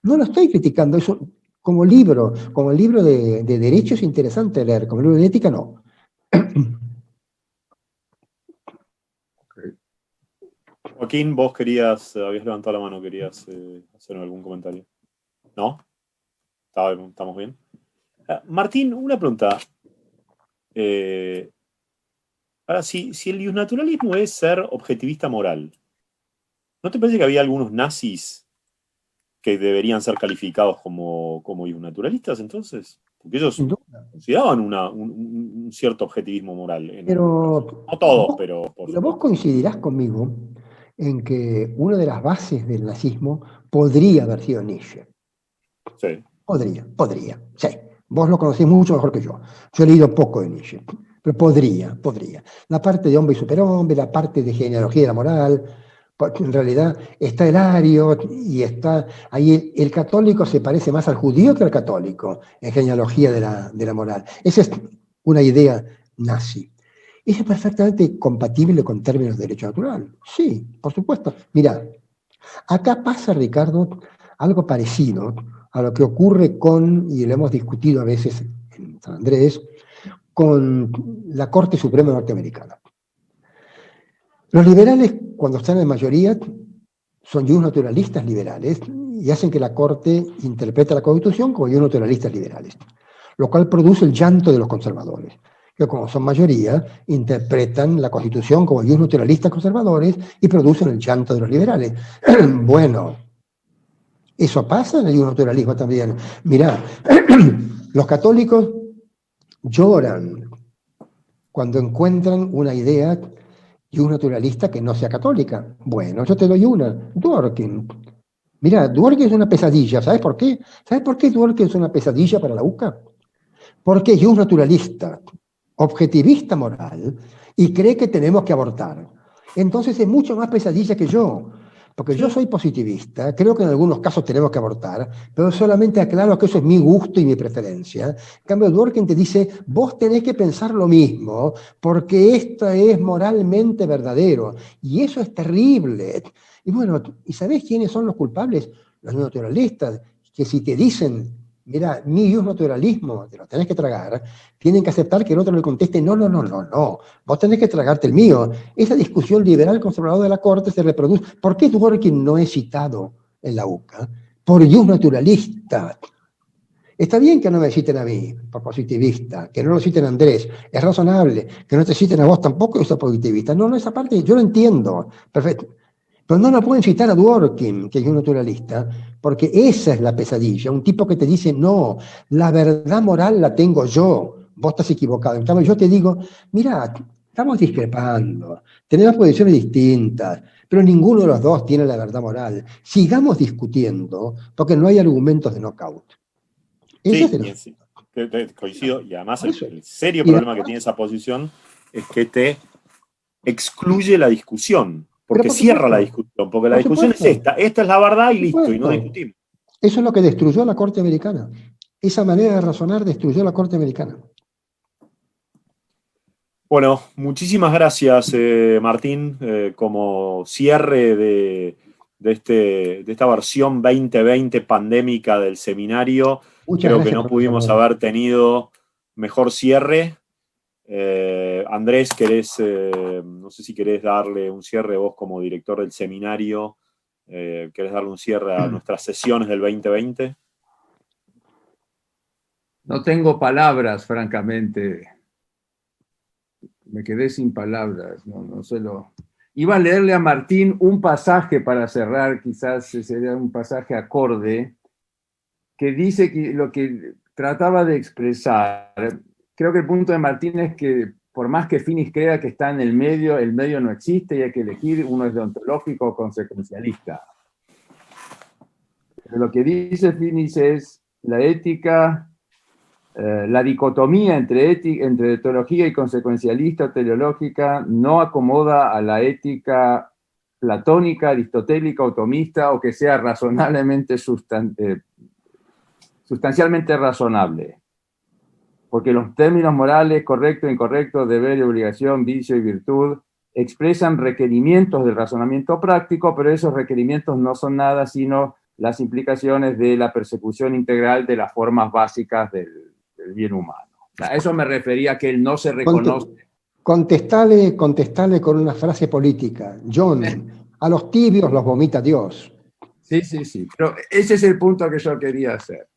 No lo estoy criticando, eso como libro de derecho es interesante leer, como libro de ética no. Joaquín, vos habías levantado la mano, querías hacer algún comentario. ¿No? ¿Estamos bien? Martín, una pregunta. Ahora, si el iusnaturalismo es ser objetivista moral, ¿no te parece que había algunos nazis que deberían ser calificados como iusnaturalistas entonces? Porque ellos consideraban un cierto objetivismo moral. Pero no todos, pero por vos coincidirás conmigo en que una de las bases del nazismo podría haber sido Nietzsche. Sí. Podría, sí. Vos lo conocés mucho mejor que yo. Yo he leído poco de Nietzsche, pero podría. La parte de hombre y superhombre, la parte de genealogía de la moral, porque en realidad está el ario y está ahí el católico se parece más al judío que al católico en genealogía de la moral. Esa es una idea nazi. ¿Es perfectamente compatible con términos de derecho natural? Sí, por supuesto. Mirá, acá pasa, Ricardo, algo parecido a lo que ocurre y lo hemos discutido a veces en San Andrés, con la Corte Suprema norteamericana. Los liberales, cuando están en mayoría, son naturalistas liberales y hacen que la Corte interprete la Constitución como naturalistas liberales, lo cual produce el llanto de los conservadores, que como son mayoría, interpretan la Constitución como naturalistas conservadores y producen el llanto de los liberales. Bueno, eso pasa en el naturalismo también. Mirá, los católicos lloran cuando encuentran una idea y un naturalista que no sea católica. Bueno, yo te doy una, Dworkin. Mirá, Dworkin es una pesadilla, ¿sabes por qué? ¿Sabes por qué Dworkin es una pesadilla para la UCA? Porque es un naturalista, objetivista moral, y cree que tenemos que abortar. Entonces es mucho más pesadilla que yo, porque yo soy positivista, creo que en algunos casos tenemos que abortar, pero solamente aclaro que eso es mi gusto y mi preferencia. En cambio, Dworkin te dice, vos tenés que pensar lo mismo, porque esto es moralmente verdadero, y eso es terrible. Y bueno, ¿y sabés quiénes son los culpables? Los naturalistas, que si te dicen, mira, mi naturalismo, te lo tenés que tragar, tienen que aceptar que el otro le conteste, no, vos tenés que tragarte el mío. Esa discusión liberal conservadora de la Corte se reproduce. ¿Por qué Dworkin no es citado en la UCA? Por naturalista. Está bien que no me citen a mí, por positivista, que no lo citen a Andrés, es razonable, que no te citen a vos tampoco, eso positivista. No, esa parte yo lo entiendo, perfecto. Pero no lo pueden citar a Dworkin, que es un naturalista, porque esa es la pesadilla. Un tipo que te dice, no, la verdad moral la tengo yo, vos estás equivocado. En cambio, yo te digo, mira, estamos discrepando, tenemos posiciones distintas, pero ninguno de los dos tiene la verdad moral. Sigamos discutiendo, porque no hay argumentos de knockout. Sí, coincido, y además el serio problema que tiene esa posición es que te excluye la discusión. Porque cierra la discusión, porque la discusión es esta es la verdad y listo, y no discutimos. Eso es lo que destruyó la Corte Americana. Esa manera de razonar destruyó la Corte Americana. Bueno, muchísimas gracias, Martín, como cierre de esta versión 2020 pandémica del seminario. Creo que no pudimos haber tenido mejor cierre. Andrés, no sé si querés darle un cierre vos como director del seminario, ¿querés darle un cierre a nuestras sesiones del 2020? No tengo palabras, francamente. me quedé sin palabras, no sé lo... Iba a leerle a Martín un pasaje para cerrar, quizás sería un pasaje acorde, que dice que lo que trataba de expresar, creo que el punto de Martín es que por más que Finis crea que está en el medio no existe y hay que elegir, uno es deontológico o consecuencialista. Pero lo que dice Finis es la ética, la dicotomía entre teología y consecuencialista o teleológica no acomoda a la ética platónica, aristotélica o tomista, o que sea razonablemente sustancialmente razonable. Porque los términos morales, correcto, incorrecto, deber y obligación, vicio y virtud, expresan requerimientos del razonamiento práctico, pero esos requerimientos no son nada sino las implicaciones de la persecución integral de las formas básicas del bien humano. A eso me refería, que él no se reconoce. Contestale con una frase política. John, a los tibios los vomita Dios. Sí, pero ese es el punto que yo quería hacer.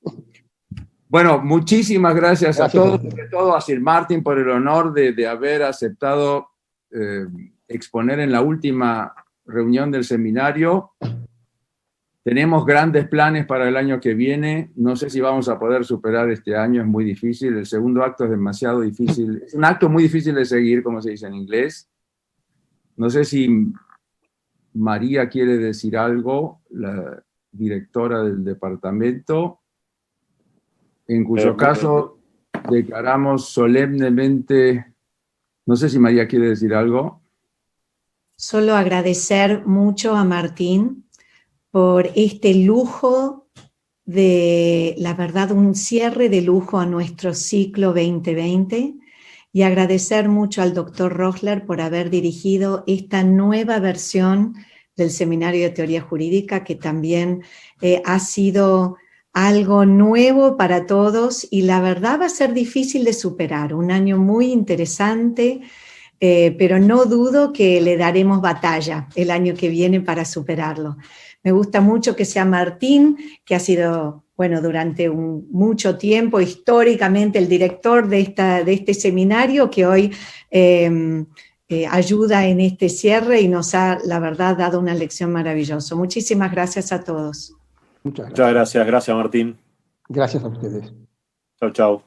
Bueno, muchísimas gracias a todos, sobre todo a Sir Martin por el honor de haber aceptado exponer en la última reunión del seminario. Tenemos grandes planes para el año que viene. No sé si vamos a poder superar este año, es muy difícil. El segundo acto es demasiado difícil. Es un acto muy difícil de seguir, como se dice en inglés. No sé si María quiere decir algo, la directora del departamento, en cuyo caso declaramos solemnemente. No sé si María quiere decir algo. Solo agradecer mucho a Martín por este lujo de, la verdad, un cierre de lujo a nuestro ciclo 2020, y agradecer mucho al doctor Rossler por haber dirigido esta nueva versión del Seminario de Teoría Jurídica, que también ha sido algo nuevo para todos y la verdad va a ser difícil de superar. Un año muy interesante, pero no dudo que le daremos batalla el año que viene para superarlo. Me gusta mucho que sea Martín, que ha sido, bueno, durante mucho tiempo, históricamente, el director de este seminario, que hoy ayuda en este cierre y nos ha, la verdad, dado una lección maravillosa. Muchísimas gracias a todos. Muchas gracias. Gracias Martín. Gracias a ustedes. Chau.